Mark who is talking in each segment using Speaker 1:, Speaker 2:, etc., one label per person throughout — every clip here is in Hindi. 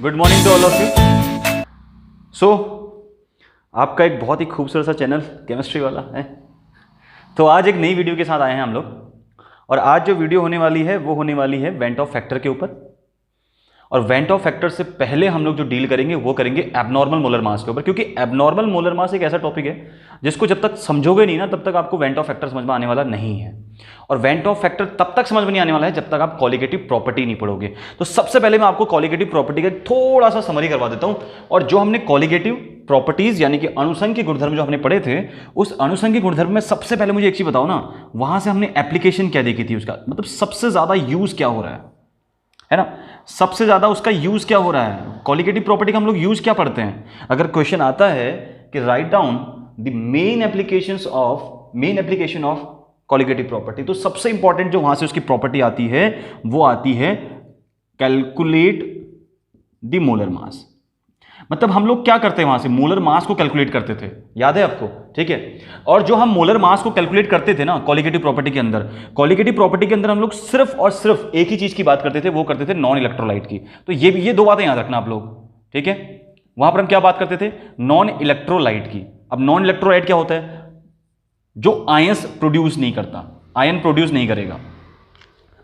Speaker 1: Good morning to all of you. So आपका एक बहुत ही खूबसूरत सा चैनल केमिस्ट्री वाला है। तो आज एक नई वीडियो के साथ आए हैं हम लोग, और आज जो वीडियो होने वाली है वो होने वाली है वेंट ऑफ फैक्टर के ऊपर। और वेंट ऑफ फैक्टर से पहले हम लोग जो डील करेंगे वो करेंगे एबनॉर्मल मोलर मास के ऊपर, क्योंकि एबनॉर्मल मोलर मास एक ऐसा टॉपिक है जिसको जब तक समझोगे नहीं ना तब तक आपको वेंट ऑफ फैक्टर समझ में आने वाला नहीं है। और वेंट ऑफ फैक्टर तब तक समझ में नहीं आने वाला है जब तक आप कॉलिगेटिव प्रॉपर्टी नहीं पढ़ोगे। तो सबसे पहले मैं आपको कॉलिगेटिव प्रॉपर्टी का थोड़ा सा समरी करवा देता हूं। और जो हमने कॉलिगेटिव प्रॉपर्टीज यानी कि अनुसंघिक गुणधर्म जो हमने पढ़े थे, उस अनुसंघिक गुणधर्म में सबसे पहले मुझे एक चीज बताओ ना, वहां से हमने एप्लीकेशन क्या देखी थी, उसका मतलब सबसे ज्यादा यूज क्या हो रहा है ना, सबसे ज्यादा उसका यूज क्या हो रहा है। कॉलिगेटिव प्रॉपर्टी का हम लोग यूज क्या पढ़ते हैं। अगर क्वेश्चन आता है कि write down the main application of colligative property, तो सबसे इंपॉर्टेंट जो वहां से उसकी प्रॉपर्टी आती है वो आती है कैलकुलेट द मोलर मास। मतलब हम लोग क्या करते हैं, वहां से मोलर मास को कैलकुलेट करते थे, याद है आपको, ठीक है। और जो हम मोलर मास को कैलकुलेट करते थे ना कॉलिगेटिव प्रॉपर्टी के अंदर, कॉलिगेटिव प्रॉपर्टी के अंदर हम लोग सिर्फ और सिर्फ एक ही चीज की बात करते थे, वो करते थे नॉन इलेक्ट्रोलाइट की। तो ये दो बातें याद रखना आप लोग, ठीक है। वहां पर हम क्या बात करते थे, नॉन इलेक्ट्रोलाइट की। अब नॉन इलेक्ट्रोलाइट क्या होता है, जो आयंस प्रोड्यूस नहीं करता, आयन प्रोड्यूस नहीं करेगा।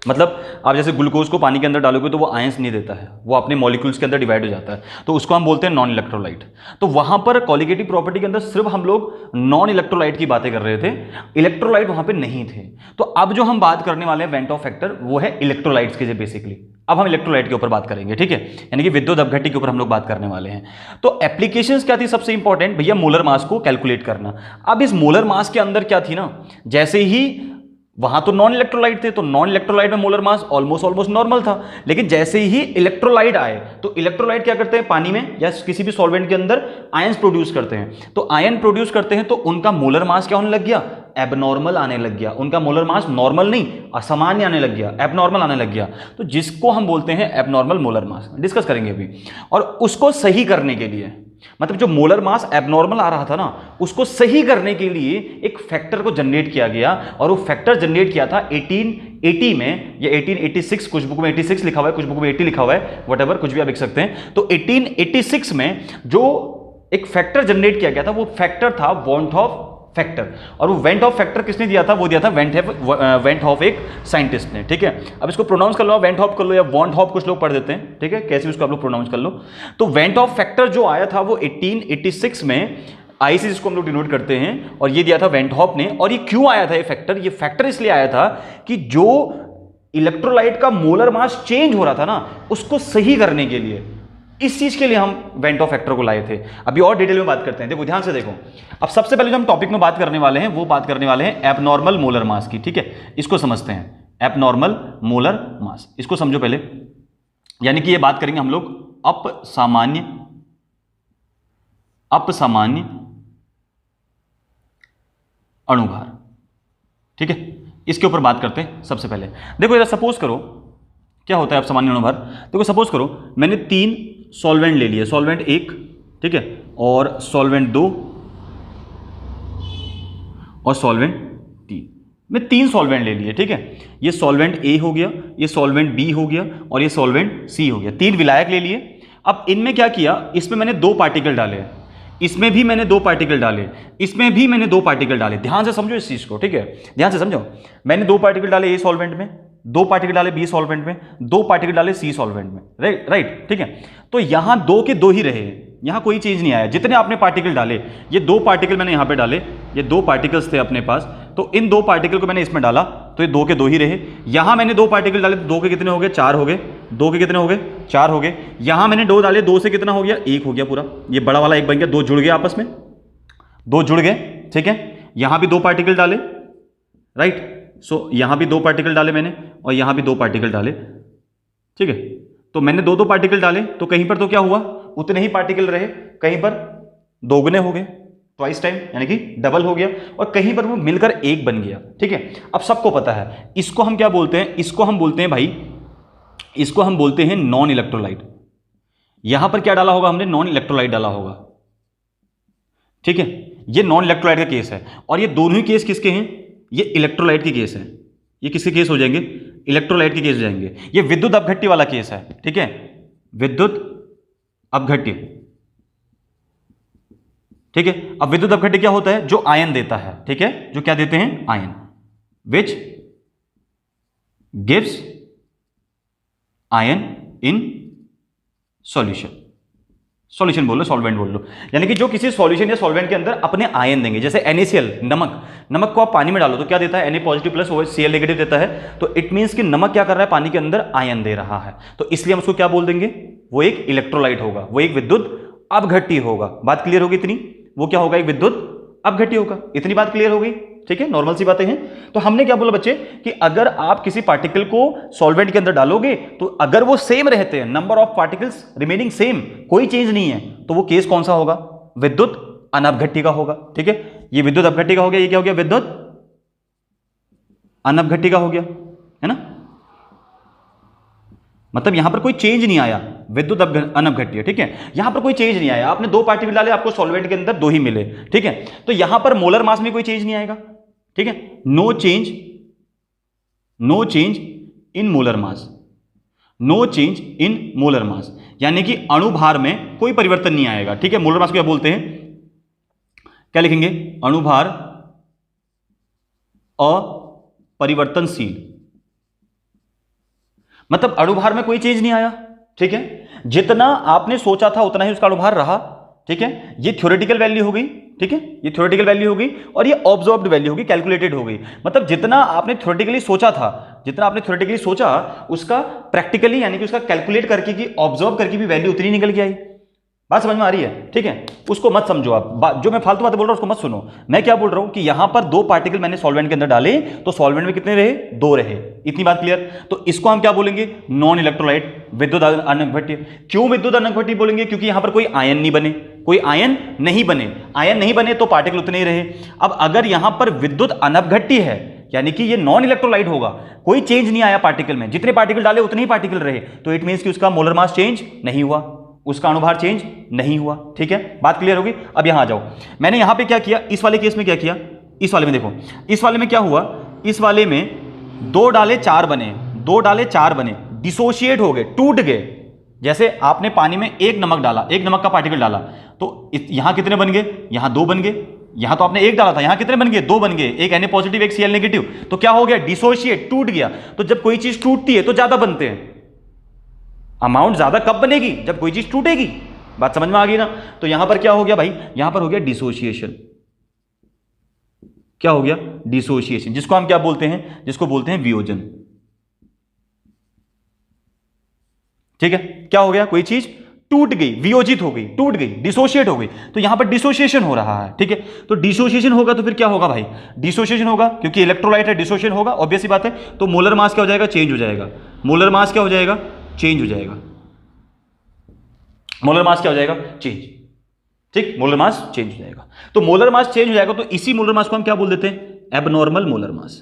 Speaker 1: मतलब आप जैसे ग्लूकोज को पानी के अंदर डालोगे तो वो आयंस नहीं देता है, वो अपने मॉलिक्यूल्स के अंदर डिवाइड हो जाता है, तो उसको हम बोलते हैं नॉन इलेक्ट्रोलाइट। तो वहां पर कॉलिगेटिव प्रॉपर्टी के अंदर सिर्फ हम लोग नॉन इलेक्ट्रोलाइट की बातें कर रहे थे, इलेक्ट्रोलाइट वहां पे नहीं थे। तो अब जो हम बात करने वाले हैं वेंट ऑफ फैक्टर, वो है इलेक्ट्रोलाइट्स के बेसिकली। अब हम इलेक्ट्रोलाइट के ऊपर बात करेंगे, ठीक है, यानी कि विद्युत अपघट्टी के ऊपर हम लोग बात करने वाले हैं। तो एप्लीकेशंस क्या थी सबसे इंपॉर्टेंट, भैया मोलर मास को कैलकुलेट करना। अब इस मोलर मास के अंदर क्या थी ना, जैसे ही वहां तो नॉन इलेक्ट्रोलाइट थे, तो नॉन इलेक्ट्रोलाइट में मोलर मास ऑलमोस्ट नॉर्मल था। लेकिन जैसे ही इलेक्ट्रोलाइट आए, तो इलेक्ट्रोलाइट क्या करते हैं, पानी में या किसी भी सॉल्वेंट के अंदर आयंस प्रोड्यूस करते हैं। तो आयन प्रोड्यूस करते हैं तो उनका मोलर मास क्या होने लग गया, एबनॉर्मल आने लग गया। उनका मोलर मास नॉर्मल नहीं, असामान्य आने लग गया, एबनॉर्मल आने लग गया। तो जिसको हम बोलते हैं एबनॉर्मल मोलर मास, डिस्कस करेंगे अभी। और उसको सही करने के लिए, मतलब जो मोलर मास एबनॉर्मल आ रहा था ना, उसको सही करने के लिए एक फैक्टर को जनरेट किया गया। और वो फैक्टर जनरेट किया था 1880 में या 1886, कुछ बुक में 86 लिखा हुआ है, कुछ बुक में 80 लिखा हुआ है, व्हाटएवर, कुछ भी आप लिख सकते हैं। तो 1886 में जो एक फैक्टर जनरेट किया गया था, वो फैक्टर था वेंट ऑफ फैक्टर। और वो वेंट ऑफ फैक्टर किसने दिया था, वो दिया था वेंट ऑफ एक साइंटिस्ट ने, ठीक है। अब इसको प्रोनाउंस कर लो, वेंट ऑफ कर लो या वॉन्ट ऑफ, कुछ लोग पढ़ देते हैं, ठीक है, कैसे भी उसको आप लोग प्रोनाउंस कर लो। तो वेंट ऑफ फैक्टर जो आया था वो 1886 में आई से जिसको हम लोग डिनोट करते हैं, और ये दिया था वेंट ऑफ ने। और ये क्यों आया था ये फैक्टर इसलिए आया था कि जो इलेक्ट्रोलाइट का मोलर मास चेंज हो रहा था ना, उसको सही करने के लिए, इस चीज के लिए हम वेंट ऑफ फैक्टर को लाए थे। अभी और डिटेल में बात करते हैं, देखो ध्यान से देखो। अब सबसे पहले जो हम टॉपिक में बात करने वाले हैं वो बात करने वाले हैं एबनॉर्मल मोलर मास की, ठीक है। इसको समझते हैं, एबनॉर्मल मोलर मास, इसको समझो पहले। यानी कि ये बात करेंगे हम लोग अपसामान्य अणुभार, ठीक है। इसके ऊपर बात करते हैं सबसे पहले। देखो जरा सपोज करो क्या होता है अपसामान्य अणुभार। देखो सपोज करो मैंने 3 सॉल्वेंट ले लिए, सॉल्वेंट 1, ठीक है, और सॉल्वेंट 2 और सॉल्वेंट 3। मैं 3 सॉल्वेंट ले लिए, ठीक है। ये सॉल्वेंट ए हो गया, ये सॉल्वेंट बी हो गया और ये सॉल्वेंट सी हो गया। 3 विलायक ले लिए। अब इनमें क्या किया, इसमें मैंने 2 पार्टिकल डाले, इसमें भी मैंने 2 पार्टिकल डाले, इसमें भी मैंने 2 पार्टिकल डाले। ध्यान से समझो इस चीज को, ठीक है, ध्यान से समझो। मैंने 2 पार्टिकल डाले ए सॉल्वेंट में, 2 पार्टिकल डाले बी सॉल्वेंट में, 2 पार्टिकल डाले सी सॉल्वेंट में, राइट, ठीक है। तो यहां 2 के 2 ही रहे, यहां कोई चेंज नहीं आया। जितने आपने पार्टिकल डाले, ये 2 पार्टिकल मैंने यहां पे डाले, ये 2 पार्टिकल्स थे अपने पास, तो इन 2 पार्टिकल को मैंने इसमें डाला, तो ये 2 के 2 ही रहे। यहां मैंने 2 पार्टिकल डाले, तो 2 के कितने हो गए, 4 हो गए। 2 के कितने हो गए, 4 हो गए। यहां मैंने 2 डाले, 2 से कितना हो गया, 1 हो गया पूरा। ये बड़ा वाला 1 बन गया, 2 जुड़ गए आपस में, 2 जुड़ गए, ठीक है। यहां भी 2 पार्टिकल डाले, राइट। सो यहां भी 2 पार्टिकल डाले मैंने, और यहां भी 2 पार्टिकल डाले, ठीक है। तो मैंने 2 पार्टिकल डाले, तो कहीं पर तो क्या हुआ, उतने ही पार्टिकल रहे, कहीं पर दोगुने हो गए, ट्वाइस टाइम, यानी कि डबल हो गया, और कहीं पर वो मिलकर 1 बन गया, ठीक है। अब सबको पता है इसको हम क्या बोलते हैं, इसको हम बोलते हैं भाई, इसको हम बोलते हैं नॉन इलेक्ट्रोलाइट। यहां पर क्या डाला होगा हमने, नॉन इलेक्ट्रोलाइट डाला होगा, ठीक है। ये नॉन इलेक्ट्रोलाइट का केस है। और ये दोनों ही केस किसके हैं, ये इलेक्ट्रोलाइट के केस है। ये किसके केस हो जाएंगे, इलेक्ट्रोलाइट के केस हो जाएंगे। ये विद्युत अपघट्टी वाला केस है, ठीक है, विद्युत अपघट्य। ठीक है, अब विद्युत अपघट्य क्या होता है? जो आयन देता है, ठीक है, जो क्या देते हैं? Ion, which gives ion in solution. Solution बोल लो, सॉल्वेंट बोल लो, यानी कि जो किसी सॉल्यूशन या सॉल्वेंट के अंदर अपने आयन देंगे। जैसे NaCl, नमक, नमक को आप पानी में डालो तो क्या देता है? Na+ प्लस Cl नेगेटिव देता है। तो इट मींस कि नमक क्या कर रहा है? पानी के अंदर आयन दे रहा है। तो इसलिए हम उसको क्या बोल देंगे? वो एक इलेक्ट्रोलाइट होगा, वो एक विद्युत अपघट्य होगा। बात क्लियर होगी इतनी? वो क्या होगा? एक विद्युत अपघट्य होगा। इतनी बात क्लियर हो गई? ठीक है, नॉर्मल सी बातें हैं। तो हमने क्या बोला बच्चे कि अगर आप किसी पार्टिकल को सॉल्वेंट के अंदर डालोगे तो अगर वो सेम रहते हैं, number of particles remaining same, कोई चेंज नहीं है, तो वो केस कौन सा होगा? विद्युत अनपघट्य का होगा। ठीक है, ये विद्युत अपघट्य का हो गया, ये क्या हो गया? विद्युत अनपघट्य का हो गया, है ना? मतलब यहां पर कोई चेंज नहीं आया, विद्युत अनपघट्य। ठीक है, यहां पर कोई चेंज नहीं आया। आपने 2 पार्टिकल डाले, आपको सॉल्वेंट के अंदर 2 ही मिले। ठीक है, तो यहां पर मोलर मास में कोई चेंज नहीं आएगा। ठीक है, no change in molar mass, no change in molar mass, यानी कि अणुभार में कोई परिवर्तन नहीं आएगा। ठीक है, मोलर मास को क्या बोलते हैं? क्या लिखेंगे? अणुभार अपरिवर्तनशील, मतलब अणुभार में कोई चेंज नहीं आया। ठीक है, जितना आपने सोचा था उतना ही उसका अणुभार रहा। ठीक है, ये थ्योरेटिकल वैल्यू हो गई। ठीक है, ये थ्योरेटिकल वैल्यू हो गई और ये ऑब्जर्व्ड वैल्यू होगी, कैलकुलेटेड हो गई। मतलब जितना आपने थ्योरेटिकली सोचा था, जितना आपने थ्योरेटिकली सोचा, उसका प्रैक्टिकली यानी कि उसका कैलकुलेट करके की, ऑब्जर्व करके भी वैल्यू उतनी निकल के आई। बात समझ में आ रही है? ठीक है, उसको मत समझो आप, जो मैं फालतू बातें बोल रहा हूं उसको मत सुनो। मैं क्या बोल रहा हूं कि यहां पर 2 पार्टिकल मैंने सॉल्वेंट के अंदर डाले तो सॉल्वेंट में कितने रहे? 2 रहे। इतनी बात क्लियर? तो इसको हम क्या बोलेंगे? नॉन इलेक्ट्रोलाइट, विद्युत अनपघट्य। क्यों विद्युत अनपघट्य बोलेंगे? क्योंकि यहां पर कोई आयन नहीं बने, कोई आयन नहीं बने। आयन नहीं बने तो पार्टिकल उतने ही रहे। अब अगर यहां पर विद्युत अनपघट्य है, यानी कि ये नॉन इलेक्ट्रोलाइट होगा, कोई चेंज नहीं आया पार्टिकल में, जितने पार्टिकल डाले उतने ही पार्टिकल रहे, तो इट मींस कि उसका मोलर मास चेंज नहीं हुआ, उसका अणुभार चेंज नहीं हुआ। ठीक है, बात क्लियर होगी? अब यहां आ जाओ, मैंने यहां पे क्या किया, इस वाले केस में क्या किया, इस वाले में देखो, इस वाले में क्या हुआ, इस वाले में 2 डाले 4 बने, 2 डाले 4 बने, डिसोशिएट हो गए, टूट गए। जैसे आपने पानी में 1 नमक डाला, 1 नमक का पार्टिकल डाला, तो यहां कितने बन गए? यहां 2 बन गए। यहां तो आपने 1 डाला था, यहां कितने बन गए? 2 बन गए, एक Na+, एक Cl-। तो क्या हो गया? डिसोशिएट, टूट गया। तो जब कोई चीज टूटती है तो ज्यादा बनते हैं। अमाउंट ज्यादा कब बनेगी? जब कोई चीज टूटेगी। बात समझ में आ गई ना? तो यहां पर क्या हो गया भाई? यहां पर हो गया डिसोशिएशन। क्या हो गया? डिसोशिएशन, जिसको हम क्या बोलते हैं? जिसको बोलते हैं वियोजन। ठीक है, क्या हो गया? कोई चीज टूट गई, वियोजित हो गई, टूट गई, डिसोशिएट हो गई, तो यहां पर डिसोशिएशन हो रहा है। ठीक है, तो डिसोशिएशन होगा तो फिर क्या होगा भाई? डिसोशिएशन होगा, क्योंकि इलेक्ट्रोलाइट है, डिसोशिएशन होगा, ऑब्वियस सी बात है। तो मोलर मास क्या हो जाएगा? चेंज हो जाएगा। मोलर मास क्या हो जाएगा? चेंज हो जाएगा। मोलर मास क्या हो जाएगा? चेंज। ठीक, मोलर मास चेंज हो जाएगा। तो मोलर मास चेंज हो जाएगा, तो इसी मोलर मास को हम क्या बोल देते हैं? Abnormal molar mass.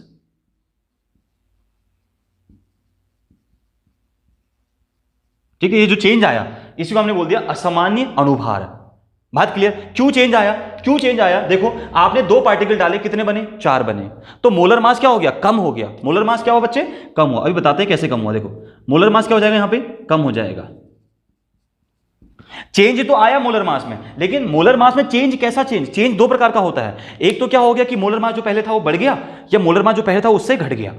Speaker 1: ठीक है, ये जो चेंज आया इसी को हमने बोल दिया असामान्य अणुभार। बात क्लियर? क्यों चेंज आया? क्यों चेंज आया? देखो, आपने 2 पार्टिकल डाले, कितने बने? 4 बने, तो मोलर मास क्या हो गया? कम हो गया। मोलर मास क्या हुआ बच्चे? कम हुआ। अभी बताते हैं कैसे कम हुआ। देखो, मोलर मास क्या हो जाएगा? यहां पे कम हो जाएगा। चेंज तो आया मोलर मास में, लेकिन मोलर मास में चेंज कैसा चेंज? चेंज 2 प्रकार का होता है। एक तो क्या हो गया कि मोलर मास जो पहले था वो बढ़ गया, या मोलर मास जो पहले था उससे घट गया।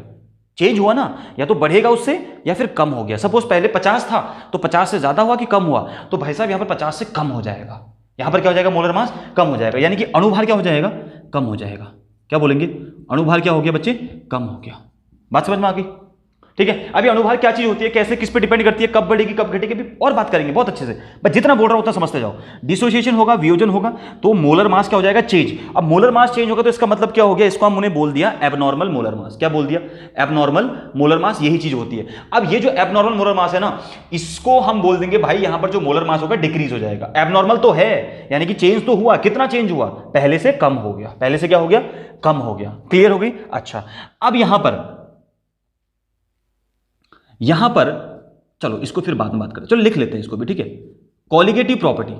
Speaker 1: चेंज हुआ ना, या तो बढ़ेगा उससे या फिर कम हो गया। सपोज पहले 50 था तो 50 से ज्यादा हुआ कि कम हुआ, तो भाई साहब यहां पर 50 से कम हो जाएगा। यहां पर क्या हो जाएगा? मोलर मास कम हो जाएगा, यानी कि अणुभार क्या हो जाएगा? कम हो जाएगा। क्या बोलेंगे? अणुभार क्या हो गया बच्चे? कम हो गया। बात समझ में आ गई? ठीक है, अभी अणुभार क्या चीज होती है, कैसे, किस पे डिपेंड करती है, कब बढ़ेगी कब घटेगी, और बात करेंगे बहुत अच्छे से। बस जितना बोल रहा हूं उतना समझते जाओ। डिसोसिएशन होगा, वियोजन होगा, तो मोलर मास क्या हो जाएगा? चेंज। अब मोलर मास चेंज होगा तो इसका मतलब क्या हो गया? इसको हमने बोल दिया एबनॉर्मल मोलर मास। क्या बोल दिया? एबनॉर्मल मोलर मास, यही चीज होती है। अब ये जो एबनॉर्मल मोलर मास है ना, इसको हम बोल देंगे भाई यहां पर जो मोलर मास होगा डिक्रीज हो जाएगा। एबनॉर्मल तो है, यानी कि चेंज तो हुआ, कितना चेंज हुआ? पहले से कम हो गया। पहले से क्या हो गया? कम हो गया। क्लियर हो गई? अच्छा, अब यहां पर चलो इसको फिर बाद में बात करें, चलो लिख लेते हैं इसको भी। ठीक है, कॉलिगेटिव प्रॉपर्टी।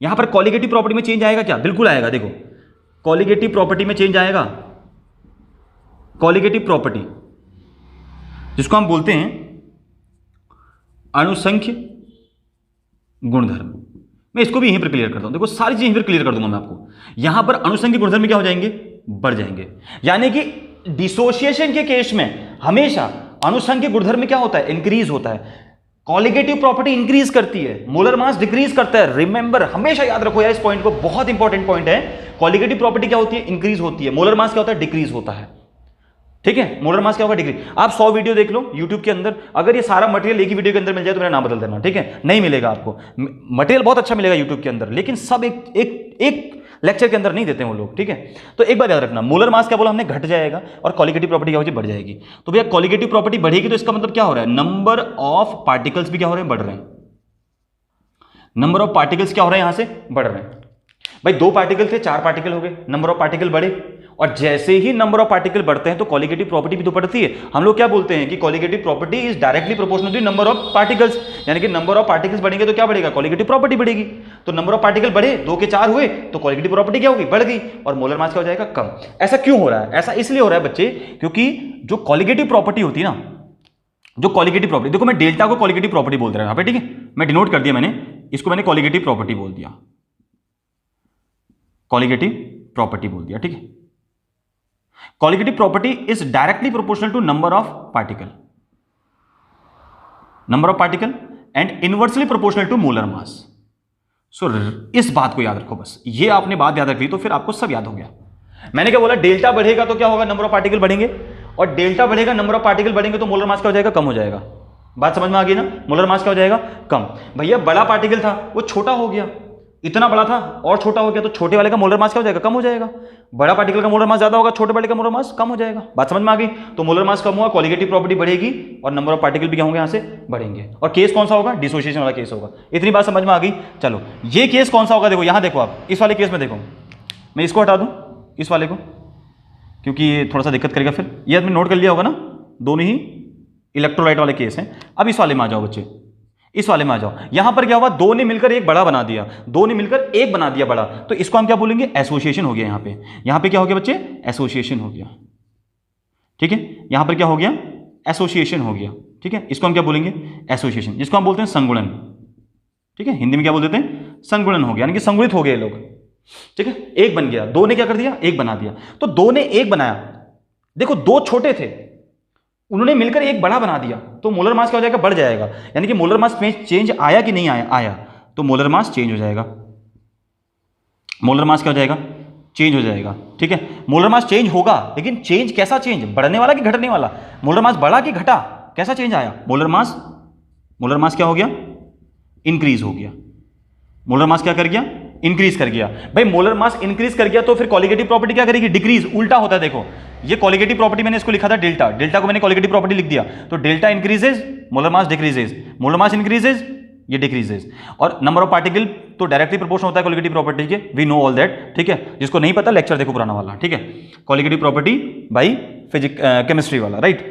Speaker 1: यहां पर कॉलिगेटिव प्रॉपर्टी में चेंज आएगा क्या? बिल्कुल आएगा। देखो, कॉलिगेटिव प्रॉपर्टी में चेंज आएगा। कॉलिगेटिव प्रॉपर्टी जिसको हम बोलते हैं अणुसंख्य गुणधर्म। मैं इसको भी यहीं पर क्लियर करता हूं, देखो सारी चीजें यहीं पर क्लियर कर दूंगा मैं आपको। यहां पर अनुषंगी गुणधर्म क्या हो जाएंगे, बढ़ जाएंगे। यानी कि डिसोसिएशन के केस में हमेशा अनुषंगी गुणधर्म क्या होता है, इंक्रीज होता है। कॉलिगेटिव प्रॉपर्टी इंक्रीज करती है, मोलर मास डिक्रीज करता है। रिमेंबर, हमेशा याद रखो यार इस पॉइंट को, बहुत इंपॉर्टेंट पॉइंट है। कॉलिगेटिव प्रॉपर्टी क्या होती है, इंक्रीज होती है। मोलर मास क्या होता है, डिक्रीज होता है। ठीक है, मोलर मास क्या होगा, डिक्रीज। आप 100 वीडियो देख लो YouTube के अंदर, अगर ये सारा मटेरियल एक ही वीडियो के अंदर मिल जाए तो मेरा नाम बदल देना, ठीक है। नहीं मिलेगा आपको, मटेरियल बहुत अच्छा मिलेगा YouTube के अंदर, लेकिन सब एक लेक्चर के अंदर नहीं देते हैं वो लोग, ठीक है। तो एक बात याद रखना, मोलर मास क्या बोला हमने, घट जाएगा, और कॉलिगेटिव प्रॉपर्टी क्या होगी, बढ़ जाएगी। तो भैया कॉलिगेटिव प्रॉपर्टी बढ़ेगी तो इसका मतलब क्या हो रहा है, नंबर ऑफ पार्टिकल्स भी क्या हो रहे हैं, बढ़ रहे हैं। नंबर ऑफ पार्टिकल्स क्या हो रहे हैं, यहां से बढ़ रहे हैं। भाई 2 पार्टिकल थे, 4 पार्टिकल हो गए, नंबर ऑफ पार्टिकल बढ़े। और जैसे ही नंबर ऑफ पार्टिकल बढ़ते हैं तो कॉलिगेटिव प्रॉपर्टी भी तो बढ़ती है। हम लोग क्या बोलते हैं कि colligative property is directly proportional to number of particles, यानी कि नंबर ऑफ पार्टिकल्स बढ़ेंगे तो क्या बढ़ेगा, कॉलिगेटिव प्रॉपर्टी बढ़ेगी। तो नंबर ऑफ पार्टिकल बढ़े, 2 के 4 हुए तो कॉलिगेटिव प्रॉपर्टी क्या होगी, बढ़ गई, और मोलर मास क्या हो जाएगा, कम। ऐसा क्यों हो रहा है, ऐसा इसलिए हो रहा है बच्चे, क्योंकि जो कॉलिगेटिव प्रॉपर्टी होती है ना, जो कॉलिगेटिव प्रॉपर्टी, देखो मैं डेल्टा को कॉलिगेटिव प्रॉपर्टी बोल रहा हूं यहाँ पे, ठीक है, मैं डिनोट कर दिया मैंने इसको, मैंने कॉलिगेटिव प्रॉपर्टी बोल दिया, कॉलिगेटिव प्रॉपर्टी बोल दिया, ठीक है। Colligative property is directly proportional to number of particle, number of particle and inversely proportional to molar mass. So इस बात को याद रखो, बस ये आपने बात याद रख ली तो फिर आपको सब याद हो गया। मैंने क्या बोला, डेल्टा बढ़ेगा तो क्या होगा, नंबर ऑफ पार्टिकल बढ़ेंगे, और डेल्टा बढ़ेगा, नंबर ऑफ पार्टिकल बढ़ेंगे तो मोलर मास क्या हो जाएगा, कम हो जाएगा। बात समझ में आ गई ना, मोलर मास क्या हो जाएगा, कम। भैया बड़ा पार्टिकल था वो छोटा हो गया, इतना बड़ा था और छोटा हो गया, तो छोटे वाले का मोलर मास क्या हो जाएगा, कम हो जाएगा। बड़ा पार्टिकल का मोलर मास ज्यादा होगा, छोटे वाले का मोलर मास कम हो जाएगा। बात समझ में आ गई। तो मोलर मास कम हुआ, कॉलिगेटिव प्रॉपर्टी बढ़ेगी, और नंबर ऑफ पार्टिकल भी क्या होंगे, यहां से बढ़ेंगे। और केस कौन सा होगा, डिसोसिएशन वाला केस होगा। इतनी बात समझ में आ गई। चलो ये केस कौन सा होगा, देखो यहां देखो, आप इस वाले केस में देखो, मैं इसको हटा दूं, इस वाले को, क्योंकि ये थोड़ा सा दिक्कत करेगा फिर। ये आपने नोट कर लिया होगा ना, दोनों ही इलेक्ट्रोलाइट वाले केस हैं। अब इस वाले में आ जाओ बच्चे, इस वाले में आ जाओ। यहां पर क्या हुआ, 2 ने मिलकर एक बड़ा बना दिया, 2 ने मिलकर एक बना दिया बड़ा, तो इसको हम क्या बोलेंगे, एसोसिएशन हो गया। यहां पे क्या हो गया बच्चे, एसोसिएशन हो गया, ठीक है। यहां पर क्या हो गया, एसोसिएशन हो गया, ठीक है। इसको हम क्या बोलेंगे, एसोसिएशन, जिसको हम बोलते हैं संगुणन, ठीक है। हिंदी में क्या बोल देते हैं, संगुणन हो गया, यानी कि संगुणित हो गए लोग, ठीक है। एक बन गया, 2 ने क्या कर दिया, एक बना दिया। तो 2 ने एक बनाया, देखो 2 छोटे थे, उन्होंने मिलकर एक बड़ा बना दिया, तो मोलर मास क्या हो जाएगा, बढ़ जाएगा। यानी कि मोलर मास में चेंज आया कि नहीं आया, आया, तो मोलर मास चेंज हो जाएगा, मोलर मास क्या हो जाएगा, चेंज हो जाएगा, ठीक है। मोलर मास चेंज होगा, लेकिन चेंज कैसा चेंज, बढ़ने वाला कि घटने वाला, मोलर मास बढ़ा कि घटा, कैसा चेंज आया, मोलर मास क्या हो गया, इंक्रीज हो गया। मोलर मास क्या कर गया, इंक्रीज कर गया। भाई मोलर मास इंक्रीज कर गया तो फिर कॉलिगेटिव प्रॉपर्टी क्या करेगी, डिक्रीज, उल्टा होता है। देखो ये कॉलिगेटिव प्रॉपर्टी मैंने इसको लिखा था डेल्टा, डेल्टा को मैंने कॉलिगेटिव प्रॉपर्टी लिख दिया, तो delta increases, molar mass decreases, molar mass increases, ये डिक्रीजेज। और नंबर ऑफ पार्टिकल तो डायरेक्टली प्रोपोर्शनल होता है कॉलिगेटिव प्रॉपर्टी के, वी नो ऑल दैट, ठीक है। जिसको नहीं पता लेक्चर देखो पुराना वाला, ठीक है, कॉलिगेटिव प्रॉपर्टी बाई केमिस्ट्री वाला, राइट,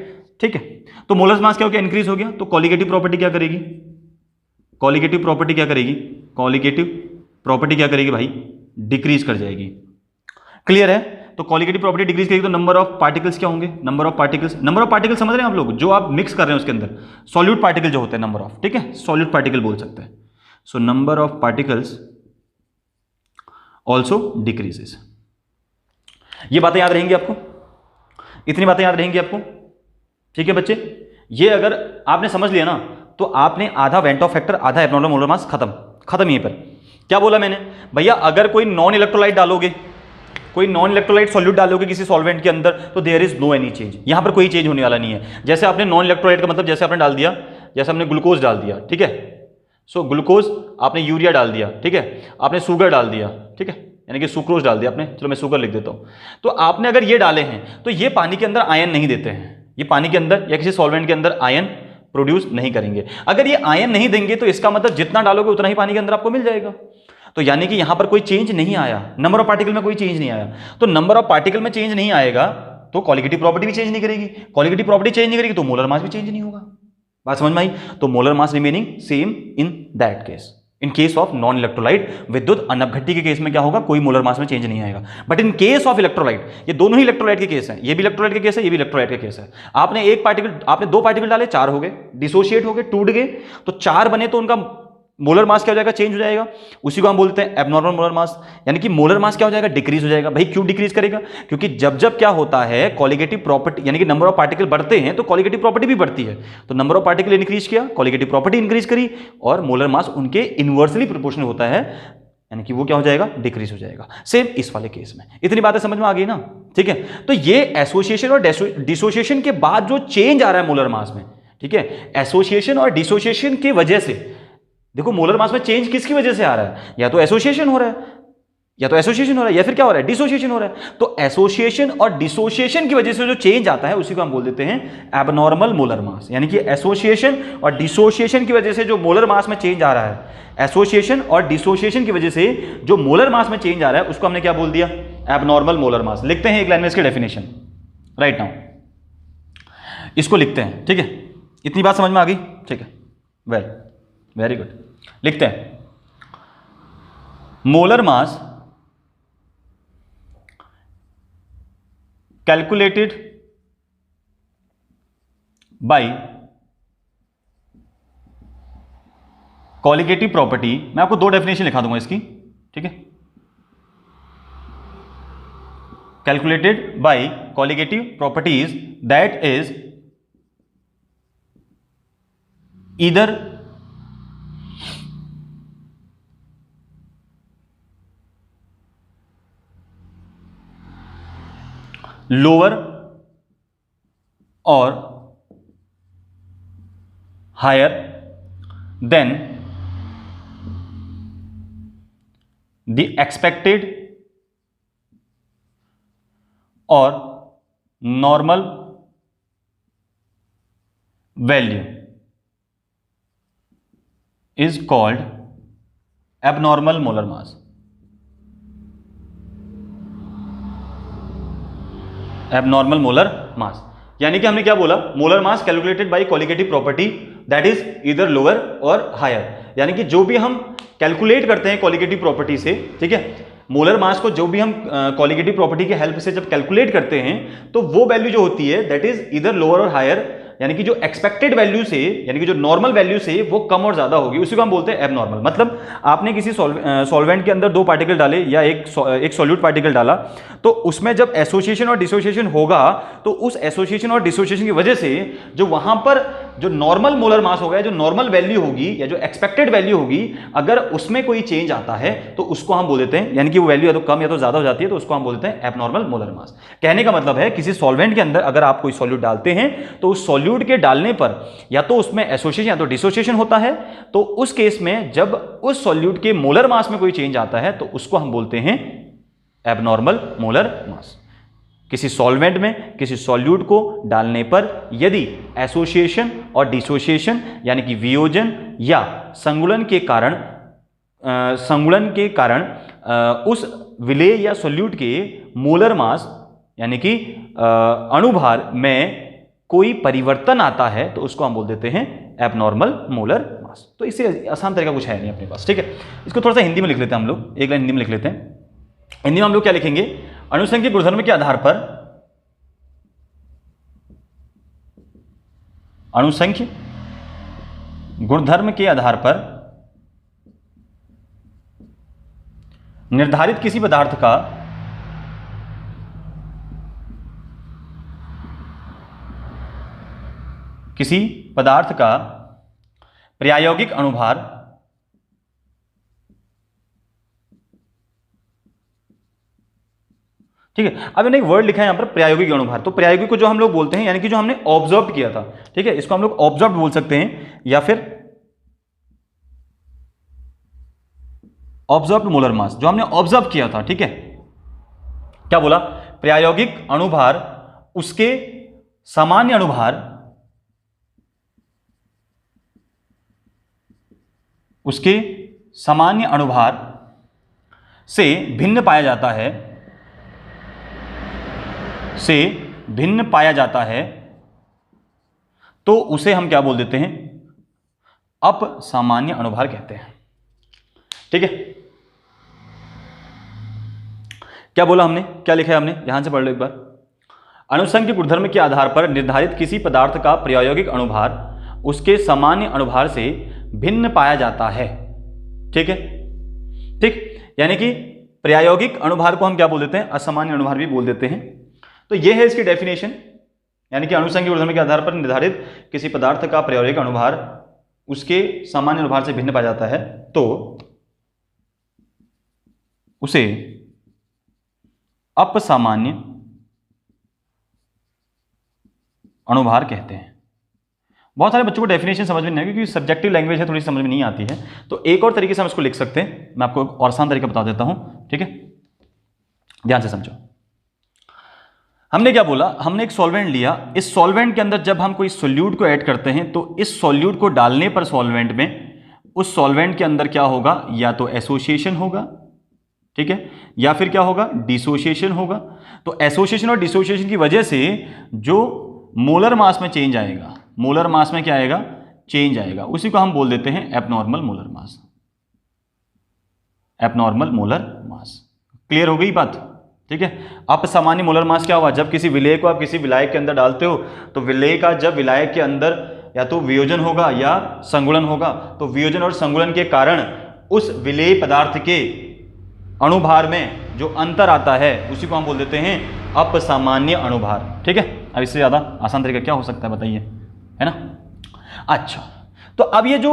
Speaker 1: ठीक है। तो मोलर मास क्या हो गया, इंक्रीज हो गया, तो कॉलिगेटिव प्रॉपर्टी क्या करेगी, कॉलिगेटिव प्रॉपर्टी क्या करेगी, कॉलिगेटिव प्रॉपर्टी क्या करेगी भाई, डिक्रीज कर जाएगी। क्लियर है। तो कॉलिगेटिव प्रॉपर्टी डिक्रीज करेगी तो नंबर ऑफ पार्टिकल्स क्या होंगे, number of particles, number of particle समझ रहे हैं आप लोग, जो आप मिक्स कर रहे हैं उसके अंदर सॉल्यूट पार्टिकल जो होते हैं, नंबर ऑफ, ठीक है, सॉल्यूट पार्टिकल बोल सकते हैं। So number of particles also decreases. ये बातें याद रहेंगी आपको, इतनी बातें याद रहेंगी आपको, ठीक है बच्चे। ये अगर आपने समझ लिया ना, तो आपने आधा वेंट ऑफ फैक्टर, आधा एब्नॉर्मल मोलर मास खत्म यहीं पर। क्या बोला मैंने भैया, अगर कोई नॉन इलेक्ट्रोलाइट डालोगे, कोई नॉन इलेक्ट्रोलाइट सॉल्यूट डालोगे किसी सॉल्वेंट के अंदर, तो there is no any change, यहां पर कोई चेंज होने वाला नहीं है। जैसे आपने नॉन इलेक्ट्रोलाइट का मतलब, जैसे आपने डाल दिया, जैसे हमने ग्लूकोज डाल दिया, ठीक है, सो ग्लूकोज, आपने यूरिया डाल दिया, ठीक है, आपने शुगर डाल दिया, ठीक है, यानी कि सुक्रोज डाल दिया आपने, चलो मैं शुगर लिख देता हूं। तो आपने अगर ये डाले हैं तो ये पानी के अंदर आयन नहीं देते हैं, ये पानी के अंदर या किसी सॉल्वेंट के अंदर आयन प्रोड्यूस नहीं करेंगे। अगर ये आयन नहीं देंगे तो इसका मतलब जितना डालोगे उतना ही पानी के अंदर आपको मिल जाएगा। तो यानी कि यहां पर कोई चेंज नहीं आया, नंबर ऑफ पार्टिकल में कोई चेंज नहीं आया। तो नंबर ऑफ पार्टिकल में चेंज नहीं आएगा तो कॉलिगेटिव प्रॉपर्टी भी चेंज नहीं करेगी, कॉलिगेटिव प्रॉपर्टी चेंज नहीं करेगी तो मोलर मास भी चेंज नहीं होगा। बात समझ में आई। तो molar mass remaining same in that case. In case of non electrolyte, विद्युत अनपघट्टी के केस में क्या होगा, कोई मोलर मास में चेंज नहीं आएगा। But in case of electrolyte, ये दोनों ही इलेक्ट्रोलाइट के केस हैं, ये भी इलेक्ट्रोलाइट के केस है, ये भी इलेक्ट्रोलाइट के केस है। आपने 2 पार्टिकल डाले, 4 हो गए, डिसोशिएट हो गए, टूट गए, तो 4 बने तो उनका मोलर मास क्या हो जाएगा, चेंज हो जाएगा, उसी को हम बोलते हैं एबनॉर्मल मोलर मास। यानी कि मोलर मास क्या हो जाएगा, डिक्रीज हो जाएगा। भाई क्यों डिक्रीज करेगा, क्योंकि जब जब क्या होता है कॉलिगेटिव प्रॉपर्टी यानी कि नंबर ऑफ पार्टिकल बढ़ते हैं तो कॉलिगेटिव प्रॉपर्टी भी बढ़ती है। तो नंबर ऑफ पार्टिकल इंक्रीज किया, कॉलिगेटिव प्रॉपर्टी इंक्रीज करी और मोलर मास उनके इनवर्सली प्रोपोर्शनल होता है, यानी कि वो क्या हो जाएगा, डिक्रीज हो जाएगा। सेम इस वाले केस में। इतनी बातें समझ में आ गई ना, ठीक है। तो ये एसोसिएशन और डिसोसिएशन के बाद जो चेंज आ रहा है मोलर मास में, ठीक है, एसोसिएशन और डिसोसिएशन की वजह से, देखो मोलर मास में चेंज किसकी वजह से आ रहा है, या तो एसोसिएशन हो रहा है, या फिर क्या हो रहा है, डिसोसिएशन हो रहा है। तो एसोसिएशन और डिसोसिएशन की वजह से जो चेंज आता है उसी को हम बोल देते हैं एबनॉर्मल मोलर मास। यानी कि एसोसिएशन और डिसोसिएशन की वजह से जो मोलर मास में चेंज आ रहा है, एसोसिएशन और डिसोसिएशन की वजह से जो मोलर मास में चेंज आ रहा है उसको हमने क्या बोल दिया, एबनॉर्मल मोलर मास। लिखते हैं एक लाइन में इसकी डेफिनेशन राइट नाउ, इसको लिखते हैं, ठीक है। इतनी बात समझ में आ गई, ठीक है, वेरी गुड। लिखते हैं molar mass calculated by colligative property. मैं आपको 2 डेफिनेशन लिखा दूंगा इसकी, ठीक है। Calculated by colligative properties that is either lower और हायर देन द एक्सपेक्टेड और normal value is called abnormal molar mass. Abnormal molar mass यानी कि हमने क्या बोला, molar mass calculated by colligative property that is either lower और हायर। यानी कि जो भी हम कैलकुलेट करते हैं कॉलिगेटिव प्रॉपर्टी से, ठीक है, मोलर मास को जो भी हम कॉलिगेटिव प्रॉपर्टी के हेल्प से जब कैलकुलेट करते हैं तो वो वैल्यू जो होती है दैट इज ईदर लोअर और हायर, यानी कि जो एक्सपेक्टेड वैल्यू से, यानी कि जो नॉर्मल वैल्यू से वो कम और ज्यादा होगी, उसी को हम बोलते हैं एबनॉर्मल। मतलब आपने किसी सॉल्वेंट के अंदर 2 पार्टिकल डाले या एक सॉल्यूट पार्टिकल डाला, तो उसमें जब एसोसिएशन और डिसोसिएशन होगा तो उस एसोसिएशन और डिसोसिएशन की वजह से जो वहां पर जो नॉर्मल मोलर मास होगा, जो नॉर्मल वैल्यू होगी या जो एक्सपेक्टेड वैल्यू होगी, अगर उसमें कोई चेंज आता है तो उसको हम बोल देते हैं, यानी कि वो वैल्यू या तो कम या तो ज्यादा हो जाती है, तो उसको हम बोलते हैं एबनॉर्मल मोलर मास। कहने का मतलब है किसी सॉल्वेंट के अंदर अगर आप कोई सॉल्यूट डालते हैं तो उस सॉल्यूट के डालने पर या तो उसमें एसोसिएशन या तो डिसोसिएशन होता है, तो उस केस में जब उस सॉल्यूट के मोलर मास में कोई चेंज आता है तो उसको हम बोलते हैं एबनॉर्मल मोलर मास। किसी सॉल्वेंट में किसी सॉल्यूट को डालने पर यदि एसोसिएशन और डिसोसिएशन यानी कि वियोजन या संगुलन के कारण उस विलेय या सॉल्यूट के मोलर मास यानी कि अणुभार में कोई परिवर्तन आता है तो उसको हम बोल देते हैं एबनॉर्मल मोलर मास। तो इससे आसान तरीका कुछ है नहीं अपने पास, ठीक है। इसको थोड़ा सा हिंदी में लिख लेते हैं हम लोग, एक लाइन हिंदी में लिख लेते हैं। हिंदी में हम लोग क्या लिखेंगे, अणुसंख्यिक गुणधर्म के आधार पर, अणुसंख्य गुणधर्म के आधार पर निर्धारित किसी पदार्थ का प्रायोगिक अणुभार ठीक है। अब मैंने एक वर्ड लिखा है यहां पर प्रायोगिक अणुभार, तो प्रायोगिक को जो हम लोग बोलते हैं यानी कि जो हमने ऑब्जर्व किया था, ठीक है, इसको हम लोग ऑब्जर्व बोल सकते हैं या फिर ऑब्जर्व मोलर मास, जो हमने ऑब्जर्व किया था, ठीक है। क्या बोला, प्रायोगिक अणुभार उसके सामान्य अणुभार से भिन्न पाया जाता है, तो उसे हम क्या बोल देते हैं, अपसामान्य अणुभार कहते हैं, ठीक है। क्या बोला हमने, क्या लिखा है हमने, यहां से पढ़ लो एक बार। अणुसंख्यिक गुणधर्म के आधार पर निर्धारित किसी पदार्थ का प्रायोगिक अणुभार उसके सामान्य अणुभार से भिन्न पाया जाता है, ठीक है, ठीक, यानी कि प्रायोगिक अणुभार को हम क्या बोल देते हैं, असामान्य अणुभार भी बोल देते हैं। तो यह है इसकी डेफिनेशन, यानी कि अणुसंख्यक गुणधर्म के आधार पर निर्धारित किसी पदार्थ का प्रायोगिक अणुभार उसके सामान्य अणुभार से भिन्न पाया जाता है तो उसे अपसामान्य अणुभार कहते हैं। बहुत सारे बच्चों को डेफिनेशन समझ में नहीं आएगी क्योंकि सब्जेक्टिव लैंग्वेज है, थोड़ी समझ में नहीं आती है। तो एक और तरीके से हम इसको लिख सकते हैं, मैं आपको और आसान तरीका बता देता हूं, ठीक है, ध्यान से समझो। हमने क्या बोला, हमने एक सॉल्वेंट लिया, इस सॉल्वेंट के अंदर जब हम कोई सोल्यूट को ऐड करते हैं तो इस सोल्यूट को डालने पर सॉल्वेंट में, उस सॉल्वेंट के अंदर क्या होगा, या तो एसोसिएशन होगा, ठीक है, या फिर क्या होगा, डिसोसिएशन होगा। तो एसोसिएशन और डिसोसिएशन की वजह से जो मोलर मास में चेंज आएगा, मोलर मास में क्या आएगा, चेंज आएगा, उसी को हम बोल देते हैं abnormal molar mass, abnormal molar mass. Clear हो गई बात, ठीक है। अपसामान्य मोलर मास क्या होगा, जब किसी विलेय को आप किसी विलायक के अंदर डालते हो तो विलेय का जब विलायक के अंदर या तो वियोजन होगा या संगुलन होगा, तो वियोजन और संगुलन के कारण उस विलेय पदार्थ के अणुभार में जो अंतर आता है उसी को हम बोल देते हैं अपसामान्य अणुभार, ठीक है। अब इससे ज्यादा आसान तरीका क्या हो सकता है बताइए, है ना। अच्छा, तो अब ये जो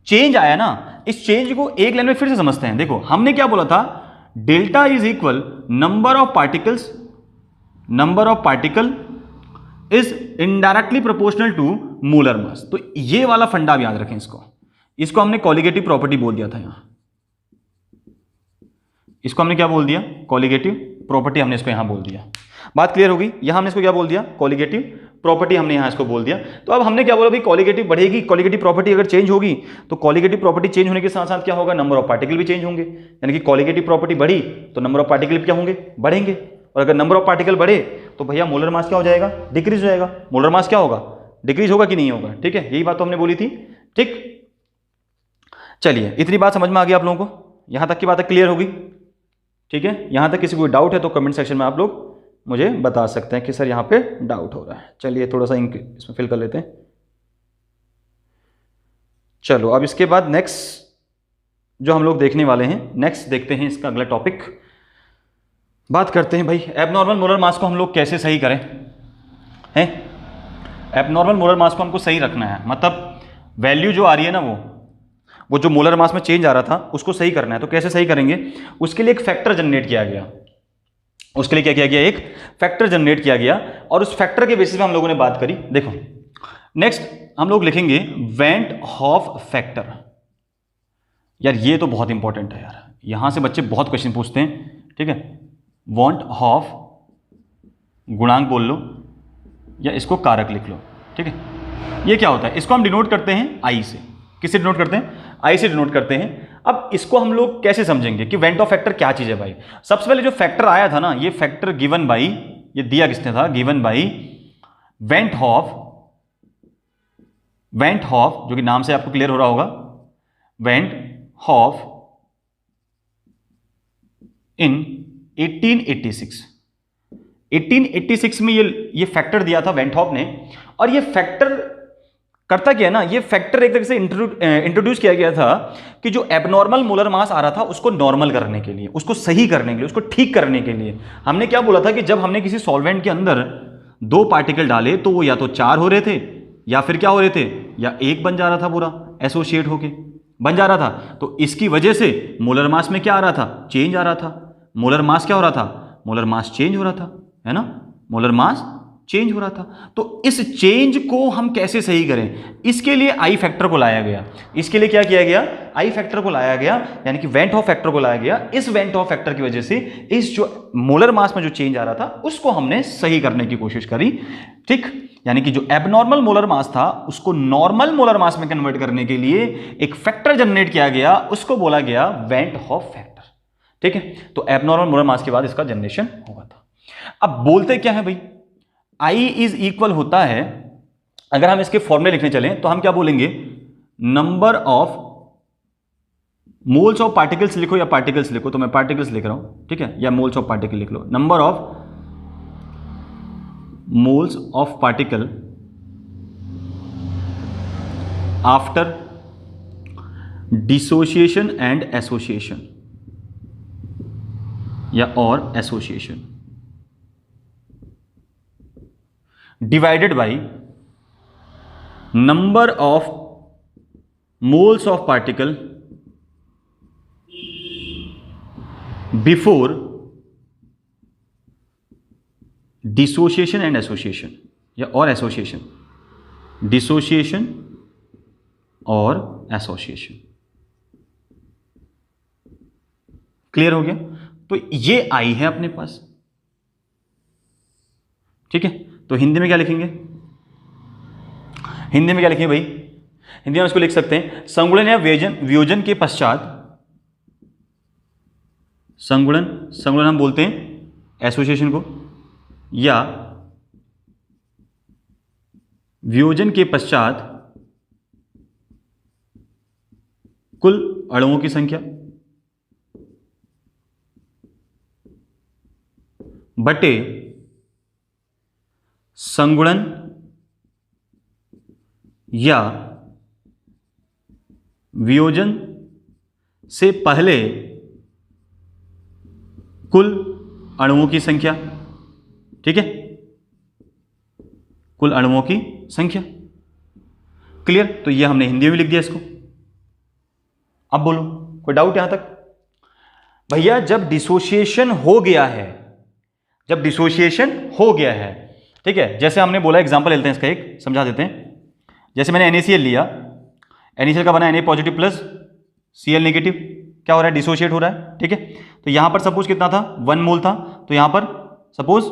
Speaker 1: चेंज आया ना, इस चेंज को एक लाइन में फिर से समझते हैं। देखो हमने क्या बोला था, delta is equal number of particles, number of particle is indirectly proportional to molar mass. तो ये वाला फंडा आप याद रखें, इसको हमने कॉलिगेटिव प्रॉपर्टी बोल दिया था यहां, इसको हमने क्या बोल दिया, कॉलिगेटिव प्रॉपर्टी हमने इसको यहां बोल दिया। बात क्लियर होगी, यहां हमने इसको क्या बोल दिया, कॉलिगेटिव प्रॉपर्टी हमने यहां इसको बोल दिया। तो अब हमने क्या बोला भाई, कॉलिगेटिव बढ़ेगी, कॉलिगेटिव प्रॉपर्टी अगर चेंज होगी तो कॉलिगेटिव प्रॉपर्टी चेंज होने के साथ साथ क्या होगा, नंबर ऑफ पार्टिकल भी चेंज होंगे। यानी कि कॉलिगेटिव प्रॉपर्टी बढ़ी तो नंबर ऑफ पार्टिकल क्या होंगे, बढ़ेंगे, और अगर नंबर ऑफ पार्टिकल बढ़े तो भैया मोलर मास क्या हो जाएगा, डिक्रीज हो जाएगा। मोलर मास क्या होगा, डिक्रीज होगा कि नहीं होगा, ठीक है, यही बात तो हमने बोली थी, ठीक। चलिए इतनी बात समझ में आ गई आप लोगों को, यहां तक की बात क्लियर होगी, ठीक है। यहां तक किसी को डाउट है तो कमेंट सेक्शन में आप लोग मुझे बता सकते हैं कि सर यहां पे डाउट हो रहा है। चलिए थोड़ा सा इसमें फिल कर लेते हैं। चलो अब इसके बाद नेक्स्ट जो हम लोग देखने वाले हैं, नेक्स्ट देखते हैं इसका अगला टॉपिक, बात करते हैं भाई एबनॉर्मल मोलर मास को हम लोग कैसे सही करें, हैं। एबनॉर्मल मोलर मास को हमको सही रखना है, मतलब वैल्यू जो आ रही है ना, वो जो मोलर मास में चेंज आ रहा था उसको सही करना है। तो कैसे सही करेंगे, उसके लिए एक फैक्टर जनरेट किया गया, उसके लिए क्या किया गया, एक फैक्टर जनरेट किया गया, और उस फैक्टर के बेसिस पे हम लोगों ने बात करी। देखो नेक्स्ट हम लोग लिखेंगे वेंट हॉफ फैक्टर। यार ये तो बहुत इंपॉर्टेंट है यार, यहां से बच्चे बहुत क्वेश्चन पूछते हैं, ठीक है। वेंट हॉफ गुणांक बोल लो या इसको कारक लिख लो, ठीक है। ये क्या होता है, इसको हम डिनोट करते हैं आई से। किससे डिनोट करते हैं, आई से डिनोट करते हैं। अब इसको हम लोग कैसे समझेंगे कि वेंट ऑफ फैक्टर क्या चीज है भाई। सबसे पहले जो फैक्टर आया था ना, ये फैक्टर गिवन बाई, ये दिया किसने था, given by van't Hoff, van't Hoff जो कि नाम से आपको क्लियर हो रहा होगा, वेंट हॉफ इन 1886। 1886 में ये फैक्टर दिया था वेंट हॉफ ने, और ये फैक्टर करता क्या है ना, ये फैक्टर एक तरह से इंट्रोड्यूस किया गया था कि जो एबनॉर्मल मोलर मास आ रहा था उसको नॉर्मल करने के लिए, उसको सही करने के लिए, उसको ठीक करने के लिए। हमने क्या बोला था कि जब हमने किसी सॉल्वेंट के अंदर 2 पार्टिकल डाले तो वो या तो 4 हो रहे थे या फिर क्या हो रहे थे, या 1 बन जा रहा था, पूरा एसोसिएट होके बन जा रहा था। तो इसकी वजह से मोलर मास में क्या आ रहा था, चेंज आ रहा था। मोलर मास क्या हो रहा था, मोलर मास चेंज हो रहा था, है ना, मोलर मास चेंज हो रहा था। तो इस चेंज को हम कैसे सही करें, इसके लिए आई फैक्टर को लाया गया। इसके लिए क्या किया गया, आई फैक्टर को लाया गया, यानी कि वेंट हॉफ फैक्टर को लाया गया। इस वेंट हॉफ फैक्टर की वजह से इस जो मोलर मास में जो चेंज आ रहा था उसको हमने सही करने की कोशिश करी, ठीक। यानी कि जो एबनॉर्मल मोलर मास था उसको नॉर्मल मोलर मास में कन्वर्ट करने के लिए एक फैक्टर जनरेट किया गया, उसको बोला गया वेंट हॉफ फैक्टर, ठीक है। तो एबनॉर्मल मोलर मास के बाद इसका जनरेशन हुआ था। अब बोलते क्या है भाई, I इज इक्वल होता है, अगर हम इसके फॉर्मूले लिखने चलें तो हम क्या बोलेंगे, number of moles of particles लिखो या पार्टिकल्स लिखो, तो मैं पार्टिकल्स लिख रहा हूं, ठीक है, या मोल्स ऑफ पार्टिकल लिख लो। Number of moles of particle after dissociation and association या और association divided by number of moles of particle before dissociation and association या और एसोसिएशन, डिसोशिएशन और एसोसिएशन। क्लियर हो गया? तो ये आई है अपने पास, ठीक है। तो हिंदी में क्या लिखेंगे? हिंदी में क्या लिखेंगे भाई? हिंदी में इसको लिख सकते हैं संगुणन या वियोजन के पश्चात, संगुणन हम बोलते हैं एसोसिएशन को, या वियोजन के पश्चात कुल अणुओं की संख्या बटे संगुणन या वियोजन से पहले कुल अणुओं की संख्या, ठीक है, कुल अणुओं की संख्या। क्लियर? तो ये हमने हिंदी में लिख दिया इसको। अब बोलो, कोई डाउट यहां तक? भैया जब डिसोसिएशन हो गया है, जब डिसोसिएशन हो गया है, ठीक है, जैसे हमने बोला, एग्जांपल लेते हैं इसका, एक समझा देते हैं। जैसे मैंने NaCl लिया, NaCl का बना Na positive plus Cl negative, क्या हो रहा है? डिसोशिएट हो रहा है, ठीक है। तो यहां पर सपोज कितना था? 1 मोल था, तो यहां पर सपोज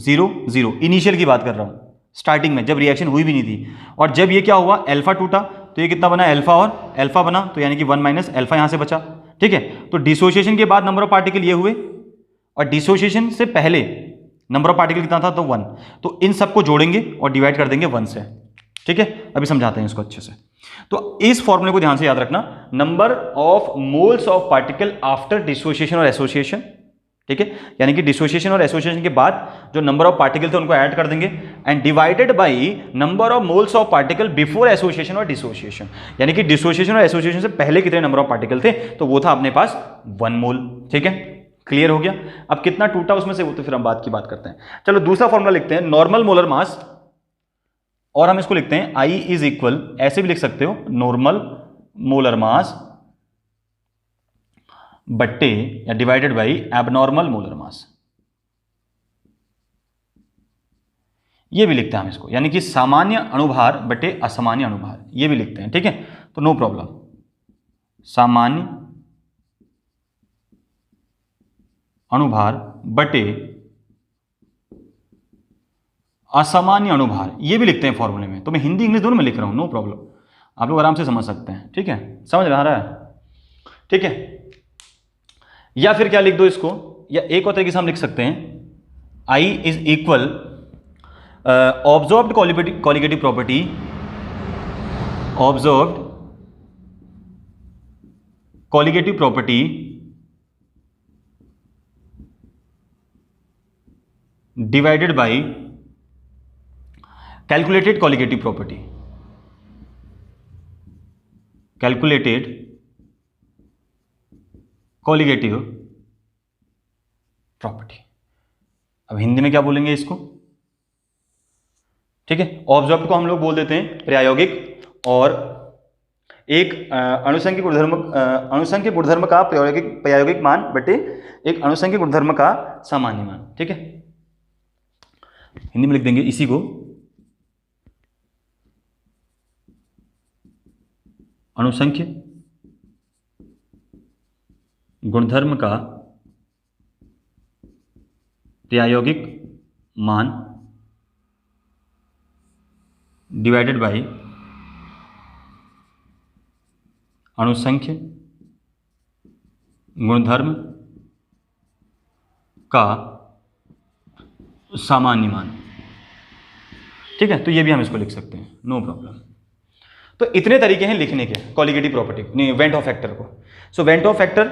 Speaker 1: 0 0, इनिशियल की बात कर रहा हूं, स्टार्टिंग में जब रिएक्शन हुई भी नहीं थी। और जब ये क्या हुआ, अल्फा टूटा, तो ये कितना बना? अल्फा और अल्फा बना, तो यानी कि 1 माइनस अल्फा यहां से बचा, ठीक है। तो डिसोसिएशन के बाद नंबर ऑफ पार्टिकल ये हुए, और डिसोसिएशन से पहले नंबर ऑफ पार्टिकल कितना था? तो 1। तो इन सबको जोड़ेंगे और डिवाइड कर देंगे 1 से, ठीक है। अभी समझाते हैं इसको अच्छे से। तो इस फॉर्मूले को ध्यान से याद रखना, number of moles of particle after dissociation और एसोसिएशन, ठीक है, यानी कि डिसोसिएशन और एसोसिएशन के बाद जो नंबर ऑफ पार्टिकल थे उनको ऐड कर देंगे, and divided by number of moles of particle before association और डिसोसिएशन, यानी कि डिसोसिएशन और एसोसिएशन से पहले कितने नंबर ऑफ पार्टिकल थे, तो वो था अपने पास 1 मोल, ठीक है। क्लियर हो गया? अब कितना टूटा उसमें से, वो तो फिर हम बात की बात करते हैं। चलो दूसरा फॉर्मूला लिखते हैं, नॉर्मल मोलर मास, और हम इसको लिखते हैं I इज इक्वल, ऐसे भी लिख सकते हो, नॉर्मल मोलर मास बट्टे या divided by abnormal molar mass, ये भी लिखते हैं हम इसको, यानी कि सामान्य अणुभार बटे असामान्य अणुभार, ये भी लिखते हैं, ठीक है। तो नो प्रॉब्लम, सामान्य अणुभार बटे असामान्य अणुभार, ये भी लिखते हैं फॉर्मूले में। तो मैं हिंदी इंग्लिश दोनों में लिख रहा हूं, नो प्रॉब्लम, आप लोग आराम से समझ सकते हैं, ठीक है, समझ में आ रहा है, ठीक है। या फिर क्या लिख दो इसको, या एक और तरीके से हम लिख सकते हैं I is equal observed colligative property, observed colligative property divided by calculated colligative property, calculated colligative property. अब हिंदी में क्या बोलेंगे इसको, ठीक है। ऑब्जर्व्ड को हम लोग बोल देते हैं प्रायोगिक, और एक अणुसंख्यक गुणधर्म का प्रायोगिक मान बटे एक अणुसंख्यक गुणधर्म का सामान्य मान, ठीक है। हिंदी में लिख देंगे इसी को, अणुसंख्य गुणधर्म का प्रायोगिक मान डिवाइडेड बाय अणुसंख्य गुणधर्म का सामान्य मान, ठीक है। तो ये भी हम इसको लिख सकते हैं, नो प्रॉब्लम। तो इतने तरीके हैं लिखने के कॉलिगेटिव प्रॉपर्टी, नहीं, वेंट ऑफ फैक्टर को। सो वेंट ऑफ फैक्टर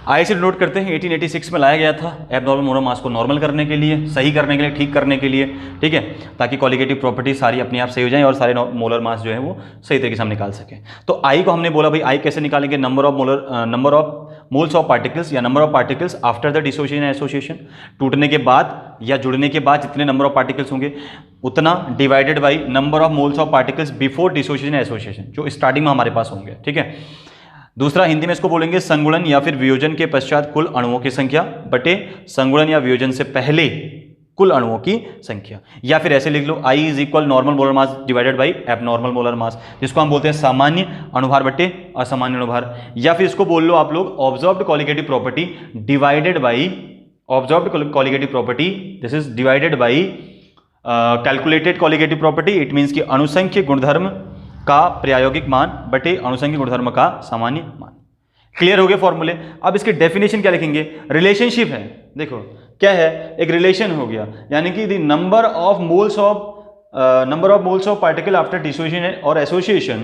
Speaker 1: आईसी नोट करते हैं 1886 में लाया गया था एबनॉर्मल मोलर मास को नॉर्मल करने के लिए, सही करने के लिए, ठीक करने के लिए, ठीक है, ताकि कॉलिगेटिव प्रॉपर्टी सारी अपने आप सही हो जाएं और सारे मोलर मास जो है वो सही तरीके से हम निकाल सकें। तो आई को हमने बोला भाई आई कैसे निकालेंगे, number of moles of particles या number of particles after the dissociation association, टूटने के बाद या जुड़ने के बाद जितने नंबर ऑफ पार्टिकल्स होंगे उतना divided by number of moles of particles before dissociation association, जो स्टार्टिंग में हमारे पास होंगे, ठीक है। दूसरा हिंदी में इसको बोलेंगे संगुणन या फिर वियोजन के पश्चात कुल अणुओं की संख्या बटे संगुणन या वियोजन से पहले कुल अणुओं की संख्या, या फिर ऐसे लिख लो I is equal normal molar mass divided by abnormal molar mass, जिसको हम बोलते हैं सामान्य अणुभार बटे असामान्य अणुभार, या फिर इसको बोल लो आप लोग observed colligative property divided by observed colligative property, this is divided by calculated colligative property, it means कि अणुसंख्य गुणधर्म का प्रायोगिक मान बटे अणुसंख्य गुणधर्म का सामान्य मान। क्लियर हो गए फॉर्मूले। अब इसके डेफिनेशन क्या लिखेंगे, रिलेशनशिप है, देखो क्या है, एक रिलेशन हो गया, यानी कि the number of moles of particle after dissociation और association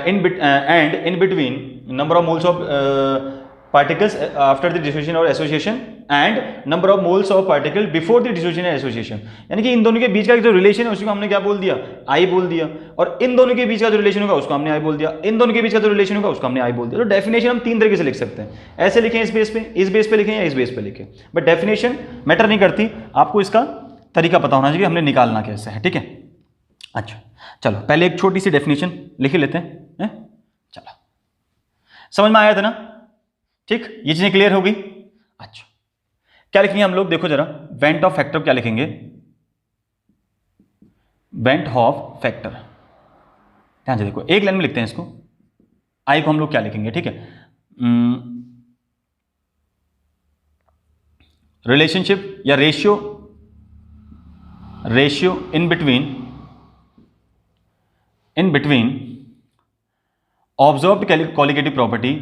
Speaker 1: in between number of moles of particles after the dissociation और association and number of moles of particle before the dissociation and association, यानी कि इन दोनों के बीच का जो रिलेशन है उसको हमने क्या बोल दिया, आई बोल दिया, और इन दोनों के बीच का जो रिलेशन होगा उसको हमने आई बोल दिया, इन दोनों के बीच का जो रिलेशन होगा उसको हमने आई बोल दिया। तो डेफिनेशन हम तीन तरीके से लिख सकते हैं, ऐसे लिखें इस बेस पे लिखें या इस बेस पे लिखें, बट डेफिनेशन मैटर नहीं करती, आपको इसका तरीका पता होना चाहिए हमने निकालना कैसे है, ठीक है। अच्छा चलो पहले एक छोटी सी डेफिनेशन लिख ही लेते हैं, चलो समझ में आया था ना, ठीक, ये चीजें क्लियर होगी। अच्छा क्या लिखेंगे हम लोग, देखो जरा, वेंट ऑफ फैक्टर क्या लिखेंगे, वेंट ऑफ फैक्टर, ध्यान से देखो एक लाइन में लिखते हैं इसको, आई को हम लोग क्या लिखेंगे, ठीक है, रिलेशनशिप या ratio in between observed colligative property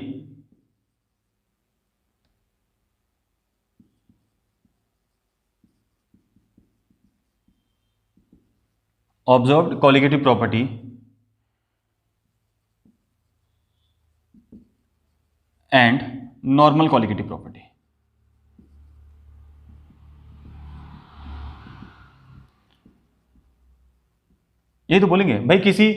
Speaker 1: observed colligative property and normal colligative property। ये तो बोलेंगे भाई किसी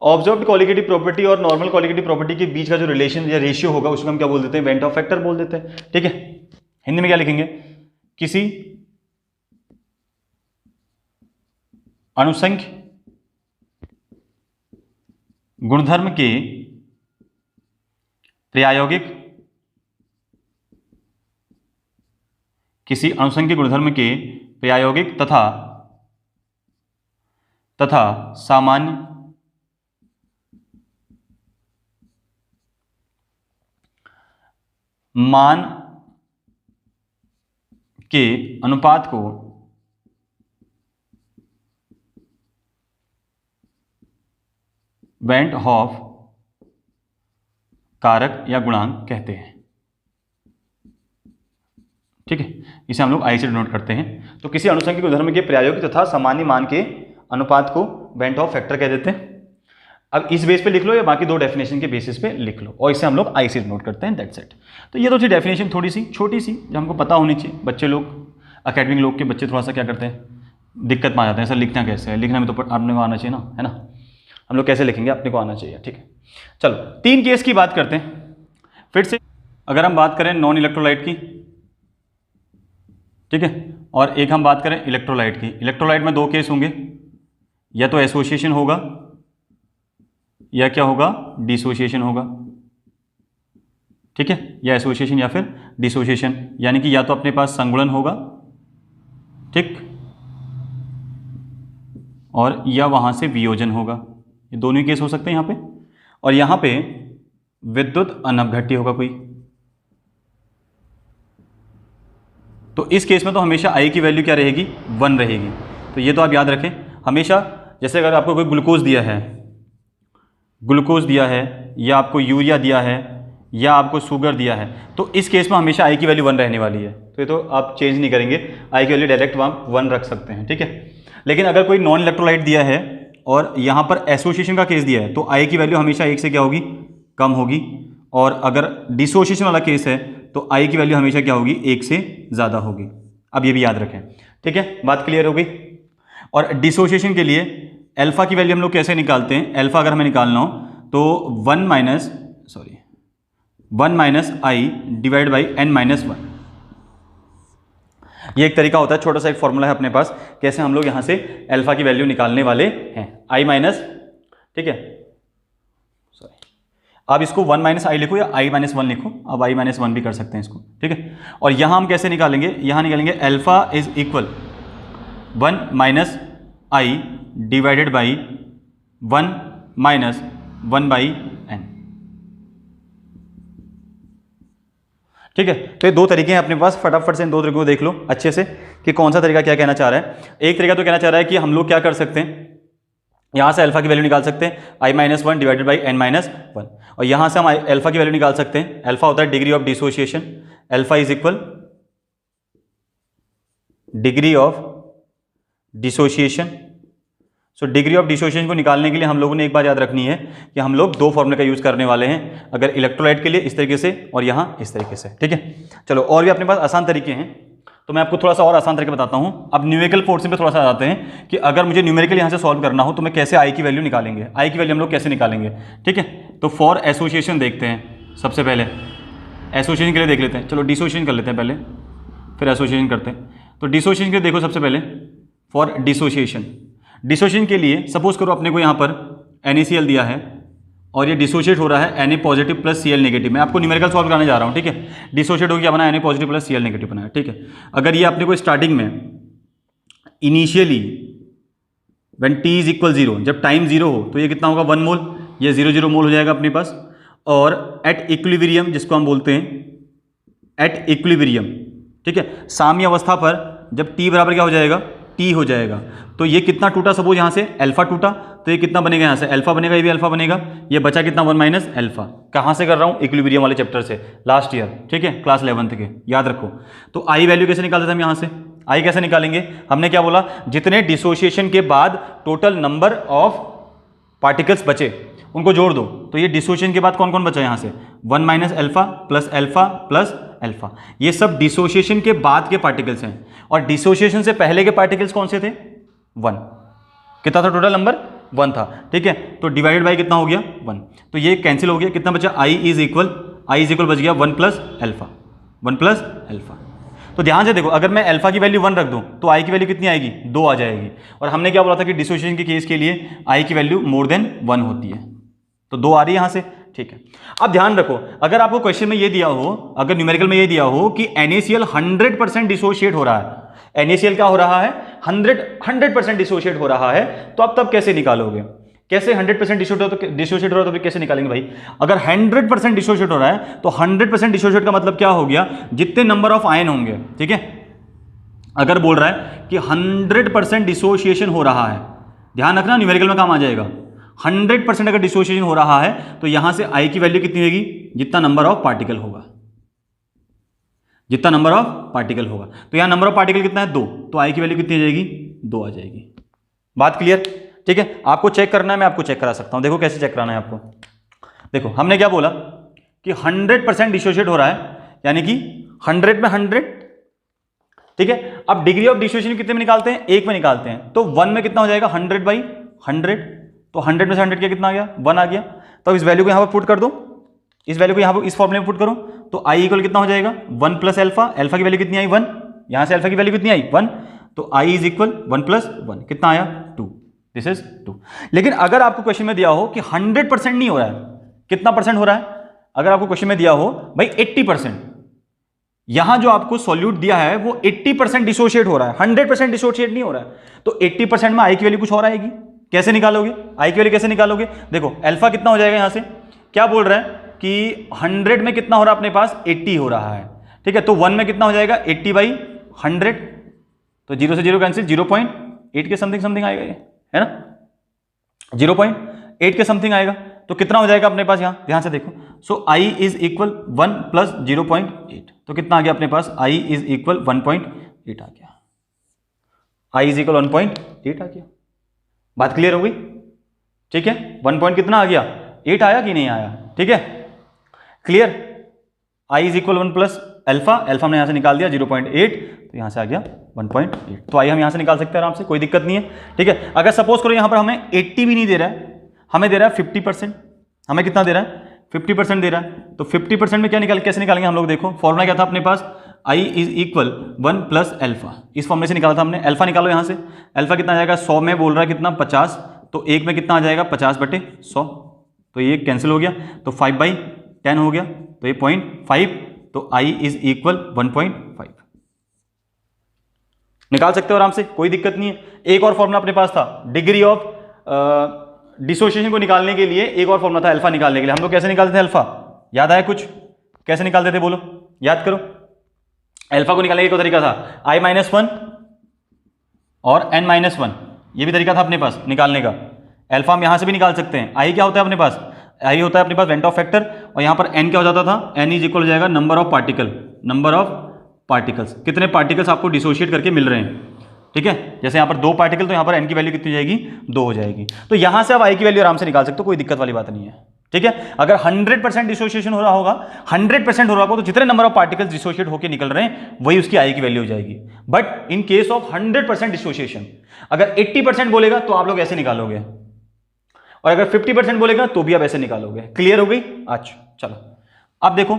Speaker 1: ऑब्जर्व्ड कॉलिगेटिव प्रॉपर्टी और नॉर्मल कॉलिगेटिव प्रॉपर्टी के बीच का जो रिलेशन या रेशियो होगा उसको हम क्या बोल देते हैं, वेंट ऑफ फैक्टर बोल देते हैं, ठीक है। हिंदी में क्या लिखेंगे, किसी अणुसंख्य गुणधर्म के प्रायोगिक, किसी अणुसंख्य गुणधर्म के प्रायोगिक तथा सामान्य मान के अनुपात को वेंट हॉफ कारक या गुणांक कहते हैं, ठीक है, इसे हम लोग आई से डिनोट करते हैं। तो किसी अणुसंख्य गुणधर्म के प्रायोगिक तथा सामान्य मान के अनुपात को वेंट हॉफ फैक्टर कह देते हैं। अब इस बेस पे लिख लो या बाकी दो डेफिनेशन के बेसिस पे लिख लो, और इसे हम लोग आई से डिनोट करते हैं, दैट्स इट। तो ये तो थी डेफिनेशन थोड़ी सी छोटी सी जो हमको पता होनी चाहिए। बच्चे लोग, अकेडमिक लोग के बच्चे थोड़ा सा क्या करते हैं, दिक्कत में आ जाते हैं, सर लिखना कैसे है, लिखना में तो अपने को आना चाहिए ना, है ना, हम लोग कैसे लिखेंगे, अपने को आना चाहिए, ठीक है। चलो तीन केस की बात करते हैं फिर से। अगर हम बात करें नॉन इलेक्ट्रोलाइट की, ठीक है, और एक हम बात करें इलेक्ट्रोलाइट की। इलेक्ट्रोलाइट में दो केस होंगे, या तो एसोसिएशन होगा या क्या होगा, डिसोसिएशन होगा, ठीक है, या एसोसिएशन या फिर डिसोसिएशन, यानी कि या तो अपने पास संगुणन होगा, ठीक, और या वहां से वियोजन होगा, ये दोनों ही केस हो सकते हैं यहाँ पे। और यहाँ पे विद्युत अनपघट्य होगा कोई, तो इस केस में तो हमेशा आई की वैल्यू क्या रहेगी, 1 रहेगी। तो ये तो आप याद रखें हमेशा, जैसे अगर आपको कोई ग्लूकोज दिया है या आपको यूरिया दिया है या आपको शुगर दिया है, तो इस केस में हमेशा आई की वैल्यू 1 रहने वाली है। तो ये तो आप चेंज नहीं करेंगे, आई की वैल्यू डायरेक्ट वहाँ 1 रख सकते हैं, ठीक है। लेकिन अगर कोई नॉन इलेक्ट्रोलाइट दिया है और यहाँ पर एसोसिएशन का केस दिया है, तो आई की वैल्यू हमेशा 1 से क्या होगी, कम होगी। और अगर डिसोसिएशन वाला केस है तो आई की वैल्यू हमेशा क्या होगी, 1 से ज़्यादा होगी। अब ये भी याद रखें, ठीक है, बात क्लियर हो गई। और डिसोसिएशन के लिए अल्फा की वैल्यू हम लोग कैसे निकालते हैं, अल्फा अगर हमें निकालना हो तो 1 minus I divide by n minus 1, ये एक तरीका होता है, छोटा सा एक फॉर्मूला है अपने पास, कैसे हम लोग यहां से अल्फा की वैल्यू निकालने वाले हैं। आई माइनस, ठीक है, सॉरी, आप इसको 1 माइनस आई लिखो या आई माइनस 1 लिखो, अब आई माइनस 1 भी कर सकते हैं इसको, ठीक है। और यहां हम कैसे निकालेंगे, यहां निकालेंगे alpha is equal 1 minus I divided by 1 minus 1 by n, ठीक है। तो ये दो तरीके हैं अपने पास, फटाफट से इन दो तरीकों को देख लो अच्छे से कि कौन सा तरीका क्या कहना चाह रहा है। एक तरीका तो कहना चाह रहा है कि हम लोग क्या कर सकते हैं, यहां से अल्फा की वैल्यू निकाल सकते हैं i minus 1 divided by n minus 1, और यहां से हम अल्फा की वैल्यू निकाल सकते हैं, अल्फा होता है degree of dissociation, alpha is equal degree of dissociation. So degree of dissociation को निकालने के लिए हम लोगों ने एक बात याद रखनी है कि हम लोग दो फॉर्मूले का यूज करने वाले हैं, अगर इलेक्ट्रोलाइट के लिए इस तरीके से और यहां इस तरीके से, ठीक है। चलो और भी अपने पास आसान तरीके हैं, तो मैं आपको थोड़ा सा और आसान तरीके बताता हूं। अब न्यूमेरिकल पोर्शन पे थोड़ा सा आते हैं कि अगर मुझे न्यूमेरिकल यहां से सॉल्व करना हो तो मैं कैसे आई की वैल्यू निकालेंगे, आई की वैल्यू हम लोग कैसे निकालेंगे, ठीक है। तो फॉर एसोसिएशन देखते हैं, सबसे पहले एसोसिएशन के लिए देख लेते हैं, चलो डिसोसिएशन कर लेते हैं पहले, फिर एसोसिएशन करते हैं। तो डिसोसिएशन के लिए देखो, सबसे पहले फॉर डिसोसिएशन के लिए सपोज करो अपने को यहाँ पर NaCl दिया है और ये डिसोशिएट हो रहा है Na positive plus Cl negative. मैं आपको न्यूमेरिकल सॉल्व कराने जा रहा हूँ, ठीक है। डिसोशिएट हो गया, बना Na positive plus Cl negative बनाया, ठीक है। अगर ये अपने को स्टार्टिंग में initially when t is equal 0, जब टाइम 0 हो तो ये कितना होगा 1 मोल, ये 0 मोल हो जाएगा अपने पास। और एट इक्विलिब्रियम, जिसको हम बोलते हैं एट इक्विलिब्रियम, ठीक है, साम्य अवस्था पर जब t बराबर क्या हो जाएगा, t हो जाएगा, तो ये कितना टूटा, सपोज यहाँ से अल्फा टूटा, तो ये कितना बनेगा, यहाँ से अल्फा बनेगा, ये भी अल्फा बनेगा, ये बचा कितना 1 माइनस अल्फा। कहाँ से कर रहा हूँ, इक्विलिब्रियम वाले चैप्टर से, लास्ट ईयर, ठीक है, क्लास 11th के, याद रखो। तो आई वैल्यू कैसे निकालते थे हम यहाँ से, आई कैसे निकालेंगे, हमने क्या बोला, जितने डिसोसिएशन के बाद टोटल नंबर ऑफ पार्टिकल्स बचे उनको जोड़ दो। तो ये डिसोसिएशन के बाद कौन कौन बचा यहाँ से, 1 minus alpha plus alpha plus alpha, ये सब डिसोसिएशन के बाद के पार्टिकल्स हैं। और डिसोसिएशन से पहले के पार्टिकल्स कौन से थे, 1, कितना था टोटल नंबर, 1 था, ठीक है। तो डिवाइडेड बाई कितना हो गया, 1, तो ये कैंसिल हो गया, कितना बचा, आई इज इक्वल बच गया 1 प्लस अल्फा, 1 प्लस अल्फा। तो ध्यान से देखो, अगर मैं अल्फा की वैल्यू 1 रख दूं तो आई की वैल्यू कितनी आएगी, 2 आ जाएगी। और हमने क्या बोला था कि डिसोसिएशन के केस के लिए आई की वैल्यू मोर देन 1 होती है, तो 2 आ रही है यहां से, ठीक है। अब ध्यान रखो, अगर आपको क्वेश्चन में ये दिया हो, अगर न्यूमेरिकल में ये दिया हो कि NaCl 100% डिसोशिएट हो रहा है, NaCl क्या हो रहा है, 100% डिसोशिएट हो रहा है, तो आप तब कैसे निकालोगे, कैसे 100% डिसोशिएट हो रहा है तो फिर कैसे निकालेंगे भाई। अगर 100% डिसोशिएट हो रहा है तो 100% डिसोशिएट का मतलब क्या हो गया, जितने नंबर ऑफ आयन होंगे, ठीक है। अगर बोल रहा है कि 100% डिसोशिएशन हो रहा है, ध्यान रखना न्यूमेरिकल में काम आ जाएगा, 100% अगर डिसोसिएशन हो रहा है तो यहां से आई की वैल्यू कितनी होगी, जितना नंबर ऑफ पार्टिकल होगा, जितना नंबर ऑफ पार्टिकल होगा। तो यहां नंबर ऑफ पार्टिकल कितना है, 2, तो आई की वैल्यू कितनी आ जाएगी, 2 आ जाएगी। बात क्लियर, ठीक है। आपको चेक करना है, मैं आपको चेक करा सकता हूं, देखो कैसे चेक कराना है आपको। देखो हमने क्या बोला कि 100% डिसोशिएट हो रहा है, यानी कि 100 में 100, ठीक है। अब डिग्री ऑफ डिसोसिएशन कितने में निकालते हैं, 1 में निकालते हैं, तो 1 में कितना हो जाएगा, 100/100, तो 100 में से 100 कितना आ गया, 1 आ गया। तो इस वैल्यू को यहाँ पर पुट कर दो, इस वैल्यू को यहाँ पर इस फॉर्मूले में पुट करो, तो आई इक्वल कितना हो जाएगा, 1 प्लस अल्फा, अल्फा की वैल्यू कितनी आई, 1, यहाँ से अल्फा की वैल्यू कितनी आई, 1, तो आई इज इक्वल 1 प्लस 1 कितना आया, 2, दिस इज 2। लेकिन अगर आपको क्वेश्चन में दिया हो कि 100% नहीं हो रहा है, कितना परसेंट हो रहा है, अगर आपको क्वेश्चन में दिया हो भाई 80%, यहां जो आपको सॉल्यूट दिया है वो 80% डिसोशिएट हो रहा है, 100% डिसोशिएट नहीं हो रहा है, तो 80% में आई की वैल्यू कुछ और आएगी। कैसे निकालोगे, आई की वैल्यू कैसे निकालोगे, देखो अल्फा कितना हो जाएगा, यहां से क्या बोल रहा है कि 100 में कितना हो रहा है अपने पास, 80 हो रहा है, ठीक है। तो 1 में कितना हो जाएगा, 80/100, तो 0 से 0 कैंसिल, 0.8 के समथिंग आएगा ये, है ना, 0.8 के समथिंग आएगा। तो कितना हो जाएगा अपने पास, यहां ध्यान से देखो, सो आई इज इक्वल 1 प्लस 0.8, तो कितना आ गया अपने पास, आई इज इक्वल 1.8 आ गया, आई इज इक्वल 1.8 आ गया। बात क्लियर हो गई, ठीक है। 1 पॉइंट कितना आ गया, 8 आया कि नहीं आया, ठीक है, clear. I is equal 1 plus alpha, alpha हमने यहाँ से निकाल दिया 0.8, तो यहाँ से आ गया 1.8। तो आई हम यहाँ से निकाल सकते हैं आराम से, कोई दिक्कत नहीं है। ठीक है, अगर सपोज करो यहाँ पर हमें 80 भी नहीं दे रहा है, हमें दे रहा है 50%। हमें कितना दे रहा है? 50% दे रहा है। तो 50% में क्या कैसे निकालेंगे हम लोग? देखो फॉर्मूला क्या था अपने पास, i is equal 1 plus alpha, इस फॉर्मूले से निकाला था हमने। अल्फा निकालो यहाँ से, अल्फा कितना आ जाएगा? 100 में बोल रहा है कितना? 50, तो एक में कितना आ जाएगा? 50/100, तो ये कैंसिल हो गया, तो 5/10 हो गया, तो ये 0.5, तो आई इज इक्वल 1.5। निकाल सकते हो आराम से, कोई दिक्कत नहीं है। एक और फॉर्मूला अपने पास था डिग्री ऑफ डिसोसिएशन को निकालने के लिए, एक और फॉर्मूला था अल्फा निकालने के लिए। हम लोग कैसे निकालते थे अल्फा? याद आया कुछ? कैसे निकालते थे बोलो, याद करो। अल्फा को निकालने का एक तरीका था i-1 और n-1, ये भी तरीका था अपने पास निकालने का। अल्फा हम यहां से भी निकाल सकते हैं। आई क्या होता है अपने पास? आई होता है अपने पास वेंट ऑफ फैक्टर, और यहां पर n क्या हो जाता था? n इज इक्वल हो जाएगा number of particle, number of particles, कितने पार्टिकल्स आपको डिसोशिएट करके मिल रहे हैं। ठीक है, जैसे यहाँ पर 2 पार्टिकल, तो यहाँ पर n की वैल्यू कितनी हो जाएगी? 2 हो जाएगी। तो यहाँ से आप i की वैल्यू आराम से निकाल सकते हो, कोई दिक्कत वाली बात नहीं है। ठीक है, अगर 100% डिसोसिएशन हो रहा होगा, 100% हो रहा होगा, तो जितने नंबर ऑफ पार्टिकल्स डिसोशिएट होकर निकल रहे हैं वही उसकी i की वैल्यू हो जाएगी। But in case of 100% dissociation, अगर 80% बोलेगा तो आप लोग ऐसे निकालोगे, और अगर 50% बोलेगा तो भी आप ऐसे निकालोगे। क्लियर हो गई? अच्छा चलो अब देखो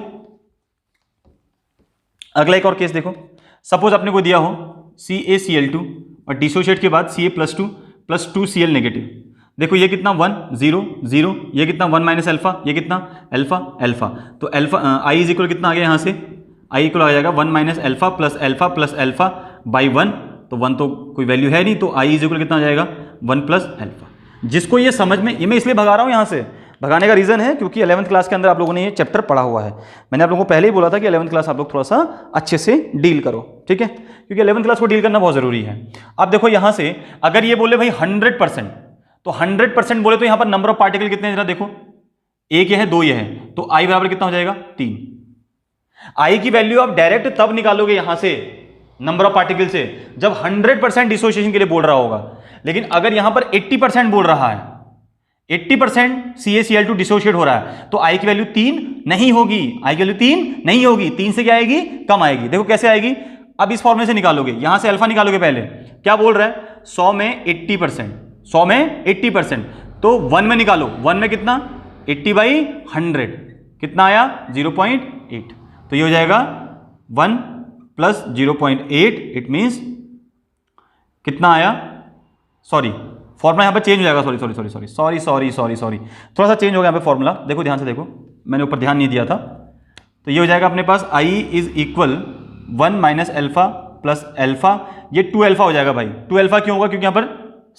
Speaker 1: अगला एक और केस देखो। सपोज आपने को दिया हो CaCl2 और डिसोशिएट के बाद Ca+2 + 2Cl नेगेटिव। देखो ये कितना 1 0 0, ये कितना 1 माइनस अल्फा, ये कितना अल्फा अल्फा, तो अल्फा आई इज इक्वल कितना आ गया यहाँ से? आई इक्वल आ जाएगा 1 minus alpha plus alpha by 1, तो 1 तो कोई वैल्यू है नहीं, तो आई इज इक्वल कितना आ जाएगा? 1 प्लस अल्फा। जिसको ये समझ में, ये मैं इसलिए भगा रहा हूँ यहाँ से, भगाने का रीज़न है क्योंकि 11th क्लास के अंदर आप लोगों ने ये चैप्टर पढ़ा हुआ है। मैंने आप लोगों को पहले ही बोला था कि 11th क्लास आप लोग थोड़ा सा अच्छे से डील करो, ठीक है, क्योंकि 11th क्लास को डील करना बहुत ज़रूरी है। अब देखो यहाँ से अगर ये बोले भाई 100%, तो 100% बोले तो यहाँ पर नंबर ऑफ पार्टिकल कितने हैं जरा देखो, एक ये है, दो ये है, तो आई बराबर कितना हो जाएगा? 3। आई की वैल्यू आप डायरेक्ट तब निकालोगे यहाँ से नंबर ऑफ पार्टिकल से जब 100% डिसोसिएशन के लिए बोल रहा होगा। लेकिन अगर यहाँ पर 80% बोल रहा है, 80% CaCl2 डिसोशिएट हो रहा है, तो आई की वैल्यू 3 नहीं होगी। आई की वैल्यू 3 नहीं होगी, 3 से क्या आएगी? कम आएगी। देखो कैसे आएगी, अब इस फॉर्मूले से निकालोगे, यहां से अल्फा निकालोगे। पहले क्या बोल रहा है? 100 में 80%, 100 में 80%, तो 1 में निकालो, 1 में कितना? 80/100, कितना आया? 0.8। तो ये हो जाएगा 1 प्लस 0.8, इट मीन्स कितना आया? सॉरी फॉर्मूला यहाँ पे चेंज हो जाएगा, सॉरी, थोड़ा सा चेंज हो गया यहाँ पे फॉर्मूला। देखो ध्यान से देखो, मैंने ऊपर ध्यान नहीं दिया था। तो ये हो जाएगा अपने पास i is equal 1 minus alpha plus alpha, ये 2 अल्फा हो जाएगा भाई। 2 अल्फा क्यों होगा? क्योंकि यहाँ पर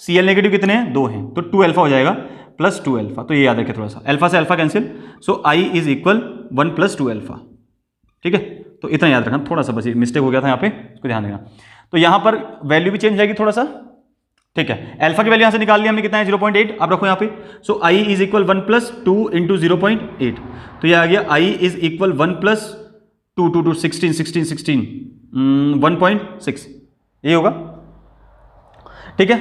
Speaker 1: Cl नेगेटिव कितने हैं? 2 हैं, तो 2 अल्फा हो जाएगा प्लस 2 अल्फा। तो ये याद रखें थोड़ा सा, अल्फा से alpha cancel, so I is equal 1 plus 2 alpha. ठीक है, तो इतना याद रखना, थोड़ा सा बस मिस्टेक हो गया था यहाँ पे, इसको ध्यान देना। तो यहाँ पर वैल्यू भी चेंज हो जाएगी थोड़ा सा, ठीक है। अल्फा की वैल्यू यहाँ से निकाल लिया हमने, कितना है? 0.8। आप रखो यहाँ पे, सो आई इज इक्वल 1 प्लस 2 इंटू 0.8, तो ये आ गया आई इज इक्वल 1 प्लस 2 2 2 16 1.6, ये होगा, ठीक है,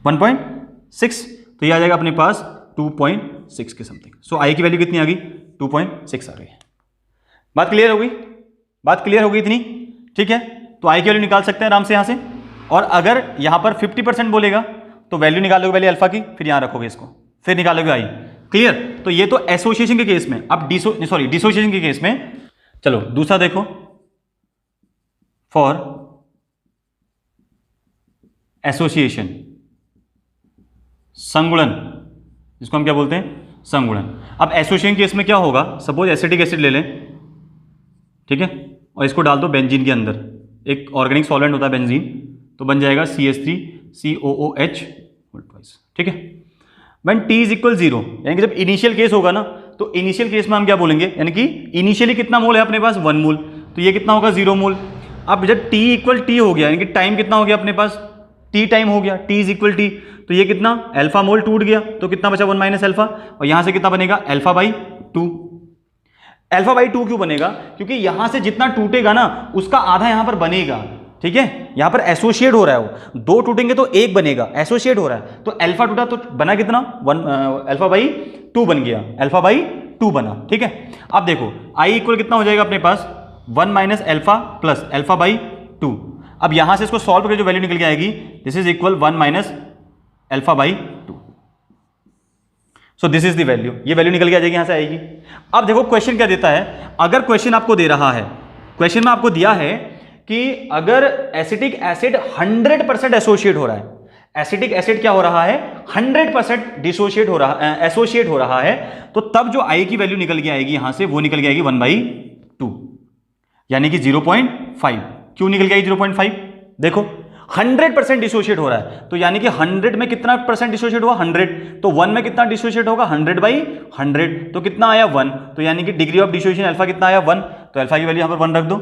Speaker 1: 1.6। तो ये आ जाएगा अपने पास 2.6 के समथिंग। सो आई की वैल्यू कितनी आ गई? 2.6 आ गई। बात क्लियर हो गई? बात क्लियर हो गई इतनी, ठीक है। तो आई की वैल्यू निकाल सकते हैं आराम से यहाँ से। और अगर यहाँ पर 50% बोलेगा तो वैल्यू निकालोगे पहले अल्फा की, फिर यहाँ रखोगे इसको, फिर निकालोगे आई। क्लियर? तो ये तो एसोसिएशन के केस में। अब डिसोसिएशन के केस में चलो दूसरा देखो, फॉर एसोसिएशन, संगुणन, जिसको हम क्या बोलते हैं? संगुणन। अब एसोसिएशन केस में क्या होगा? सपोज एसिटिक एसिड ले लें, ठीक है, और इसको डाल दो बेंजीन के अंदर, एक ऑर्गेनिक सॉल्वेंट होता है बेंजीन, तो बन जाएगा CH3COOH, ठीक है। व्हेन T इज इक्वल 0, यानी कि जब इनिशियल केस होगा ना, तो इनिशियल केस में हम क्या बोलेंगे? यानी कि इनिशियली कितना मोल है अपने पास? 1 मोल, तो ये कितना होगा? 0 मोल। अब जब T इक्वल T हो गया, यानी कि टाइम कितना हो गया अपने पास? T टाइम हो गया, T इज इक्वल T, तो ये कितना? अल्फा मोल टूट गया, तो कितना बचा? 1 माइनस अल्फा, और यहां से कितना बनेगा? अल्फा/2। अल्फा/2 क्यों बनेगा? क्योंकि यहां से जितना टूटेगा ना, उसका आधा यहां पर बनेगा, ठीक है। यहां पर एसोसिएट हो रहा है, वो 2 टूटेंगे तो 1 बनेगा, एसोसिएट हो रहा है, तो अल्फा टूटा तो बना कितना? 1 अल्फा/2 बन गया, अल्फा/2 2 बना। ठीक है, अब देखो आई इक्वल कितना हो जाएगा अपने पास 1 minus alpha plus alpha by 2। अब यहां से इसको सॉल्व करके जो वैल्यू निकल के आएगी this is equal 1 minus alpha by 2। So this is the value, ये वैल्यू निकल के आ जाएगी, यहां से आएगी। अब देखो क्वेश्चन क्या देता है, अगर क्वेश्चन आपको दे रहा है, क्वेश्चन में आपको दिया है कि अगर एसिटिक एसिड 100% एसोसिएट हो रहा है, एसिटिक एसिड क्या हो रहा है 100% डिसोशिएट हो रहा है, एसोसिएट हो रहा है, तो तब जो आई की वैल्यू निकल के आएगी यहां से वो निकल के आएगी 1/2 यानी कि 0.5। क्यों निकल के आई 0.5? देखो 100% डिसोशिएट हो रहा है, तो यानी कि 100 में कितना परसेंट डिसोशिएट हुआ 100, तो 1 में कितना डिसोशिएट होगा 100/100, तो कितना आया 1, तो यानी कि डिग्री ऑफ डिसोसिएशन अल्फा कितना आया 1, तो अल्फा की वैल्यू यहां पर 1 रख दो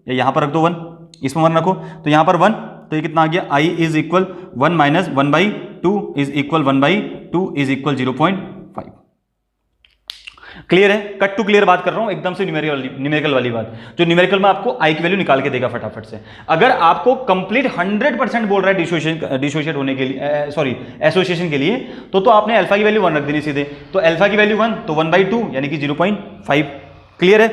Speaker 1: या यहां पर रख दो 1, इसमें 1 रखो तो यहां पर 1, तो ये कितना आ गया i is equal 1 minus 1/2 is equal 1/2 is equal 0.5। Clear है? कट टू क्लियर बात कर रहा हूं, एकदम से न्यूमेरिकल वाली बात, जो न्यूमेरिकल में आपको आई की वैल्यू निकाल के देगा फटाफट से। अगर आपको कंप्लीट 100% बोल रहा है डिसोशिएट होने के लिए, सॉरी एसोसिएशन के लिए, तो आपने अल्फा की वैल्यू 1 रख देनी सीधे, तो अल्फा की वैल्यू 1 तो 1/2 यानी कि 0.5। क्लियर है?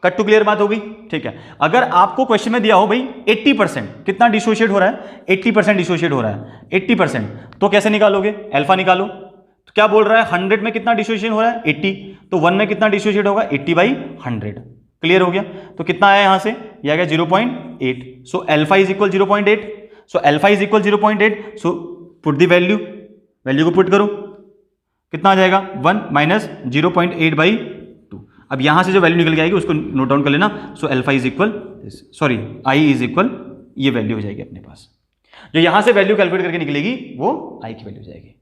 Speaker 1: कट टू क्लियर बात होगी। ठीक है, अगर आपको क्वेश्चन में दिया हो भाई 80% कितना डिसोशिएट हो रहा है, 80% डिसोशिएट हो रहा है 80%, तो कैसे निकालोगे? अल्फा निकालो। तो क्या बोल रहा है 100 में कितना डिसोशिएशन हो रहा है 80, तो 1 में कितना डिसोशिएट होगा 80/100। क्लियर हो गया? तो कितना आया यहां से, ये आ गया 0.8। So alpha is equal 0.8, so alpha is equal 0.8, so put the value, value को पुट करो, कितना आ जाएगा 1 माइनस 0.8/2। अब यहां से जो वैल्यू निकल के आएगी उसको नोट डाउन कर लेना। So alpha is equal, sorry I is equal, ये वैल्यू हो जाएगी अपने पास, जो यहां से वैल्यू कैलकुलेट करके निकलेगी वो आई की वैल्यू हो जाएगी।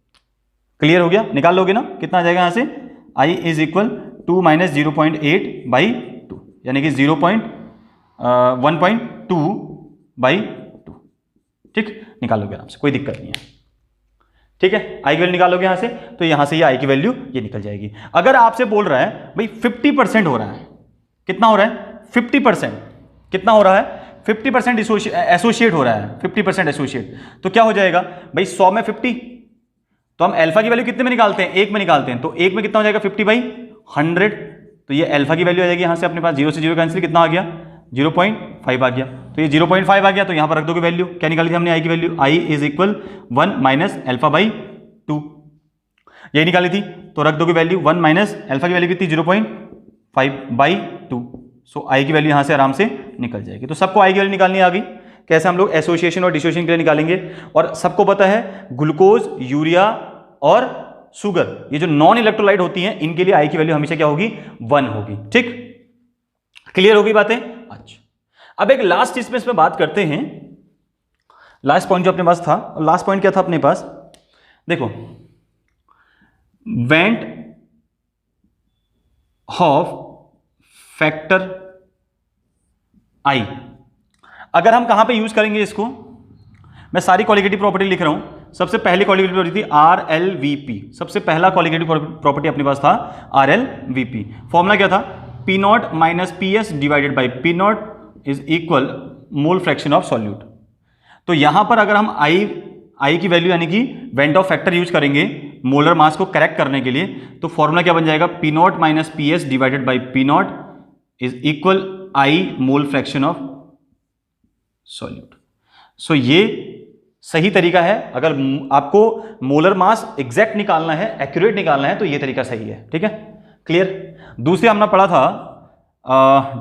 Speaker 1: क्लियर हो गया? निकाल लोगे ना, कितना आ जाएगा यहां से, आई इज इक्वल 2 माइनस 0.8/2 यानी कि 1.2/2। ठीक, निकालोगे आराम से, कोई दिक्कत नहीं है। ठीक है, आई की वैल्यू निकालोगे यहां से, तो यहां से ये आई की वैल्यू ये निकल जाएगी। अगर आपसे बोल रहा है भाई 50% हो रहा है, कितना हो रहा है 50%, कितना हो रहा है 50% एसोसिएट हो रहा है, 50% एसोसिएट, तो क्या हो जाएगा भाई 100 में 50, तो हम अल्फा की वैल्यू कितने में निकालते हैं, 1 में निकालते हैं, तो 1 में कितना हो जाएगा 50/100, तो ये अल्फा की वैल्यू आ जाएगी यहां से अपने पास, 0 से 0 कैंसिल, कितना आ गया 0.5 आ गया, तो ये 0.5 आ गया, तो यहां पर रख दोगे वैल्यू, क्या निकाली थी हमने आई की वैल्यू, i is equal 1 minus alpha, यही निकाली थी, तो रख दोगे वैल्यू 1 माइनस अल्फा की वैल्यू कितनी 0.5/2। सो आई की वैल्यू यहां से आराम से निकल जाएगी। तो सबको आई की वैल्यू निकालनी आ गई, कैसे हम लोग एसोसिएशन और डिसोसिएशन के लिए निकालेंगे, और सबको पता है ग्लूकोज, यूरिया और शुगर, ये जो नॉन इलेक्ट्रोलाइट होती हैं, इनके लिए आई की वैल्यू हमेशा क्या होगी 1 होगी। ठीक, क्लियर होगी बातें? अच्छा, अब एक लास्ट चीज में इसमें बात करते हैं, लास्ट पॉइंट जो अपने पास था, लास्ट पॉइंट क्या था अपने पास, देखो वेंट हॉफ फैक्टर आई, अगर हम कहां पे यूज करेंगे इसको, मैं सारी क्वालिटेटिव प्रॉपर्टी लिख रहा हूं। सबसे पहली क्वालिटेटिव प्रॉपर्टी थी RLVP, सबसे पहला क्वालिटेटिव प्रॉपर्टी अपने पास था RLVP। फॉर्मूला क्या था, P naught minus PS divided by P naught is equal mole fraction of solute. तो यहां पर अगर हम आई की वैल्यू यानी कि वेंट ऑफ फैक्टर यूज करेंगे मोलर मास को करेक्ट करने के लिए, तो फॉर्मूला क्या बन जाएगा, P naught minus PS divided by P naught is equal i mole fraction of solute. So ये सही तरीका है, अगर आपको मोलर मास एग्जैक्ट निकालना है, एक्यूरेट निकालना है, तो ये तरीका सही है। ठीक है, क्लियर? दूसरे हमने पढ़ा था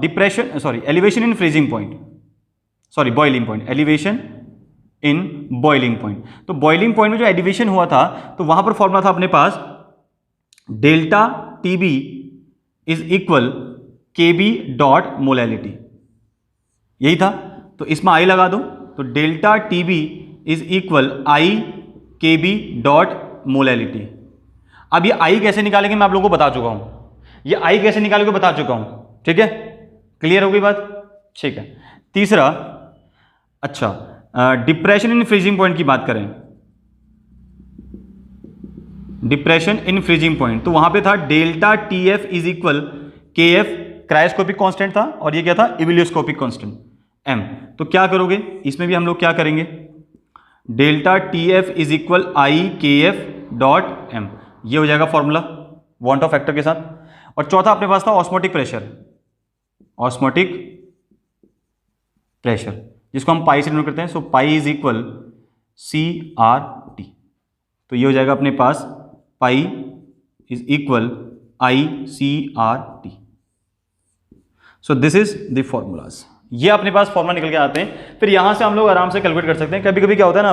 Speaker 1: depression, sorry elevation in freezing point, sorry boiling point, elevation in boiling point. तो बॉइलिंग पॉइंट में जो एलिवेशन हुआ था, तो वहां पर फॉर्मूला था अपने पास delta TB is equal KB dot molality, यही था, तो इसमें आई लगा दो, तो delta TB is equal i KB dot molality. अब ये आई कैसे निकालेंगे मैं आप लोगों को बता चुका हूं, ये आई कैसे निकालेंगे बता चुका हूं। ठीक है, क्लियर हो गई बात? ठीक है, तीसरा, अच्छा डिप्रेशन इन फ्रीजिंग पॉइंट की बात करें, डिप्रेशन इन फ्रीजिंग पॉइंट, तो वहां पे था delta TF is equal KF, cryoscopic constant था, और ये क्या था इबिलियोस्कोपिक कांस्टेंट M। तो क्या करोगे इसमें भी हम लोग क्या करेंगे, delta TF is equal IKF dot M, ये हो जाएगा फॉर्मूला वांट ऑफ फैक्टर के साथ। और चौथा अपने पास था ऑस्मोटिक प्रेशर, ऑस्मोटिक प्रेशर जिसको हम पाई से डिनोट करते हैं। So pi is equal CRT। तो ये हो जाएगा अपने पास pi is equal ICRT। So this is the formulas. ये अपने पास फॉर्मूला निकल के आते हैं। फिर यहां से हम लोग आराम से कैलकुलेट कर सकते हैं। कभी कभी क्या होता है ना,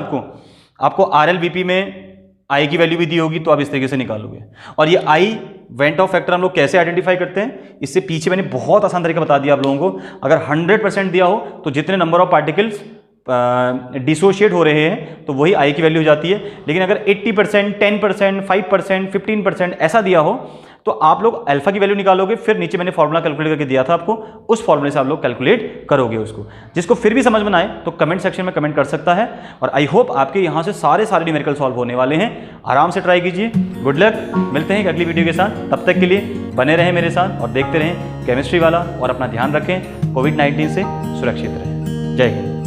Speaker 1: आपको RLBP में आई की वैल्यू भी दी होगी तो आप इस तरीके से निकालोगे। और ये आई वेंट ऑफ फैक्टर हम लोग कैसे आइडेंटिफाई करते हैं, इससे पीछे मैंने बहुत आसान तरीका बता दिया आप लोगों को। अगर 100% दिया हो तो जितने नंबर ऑफ पार्टिकल्स डिसोशिएट हो रहे हैं तो वही आई की वैल्यू हो जाती है। लेकिन अगर 80%, 10%, 5%, 15% ऐसा दिया हो तो आप लोग अल्फा की वैल्यू निकालोगे। फिर नीचे मैंने फॉर्मूला कैलकुलेट करके दिया था आपको, उस फॉर्मूले से आप लोग कैलकुलेट करोगे उसको। जिसको फिर भी समझ में ना आए तो कमेंट सेक्शन में कमेंट कर सकता है। और आई होप आपके यहाँ से सारे न्यूमेरिकल सॉल्व होने वाले हैं। आराम से ट्राई कीजिए। Good luck. मिलते हैं एक अगली वीडियो के साथ। तब तक के लिए बने रहें मेरे साथ और देखते रहें केमिस्ट्री वाला। और अपना ध्यान रखें, कोविड-19 से सुरक्षित रहें। जय हिंद।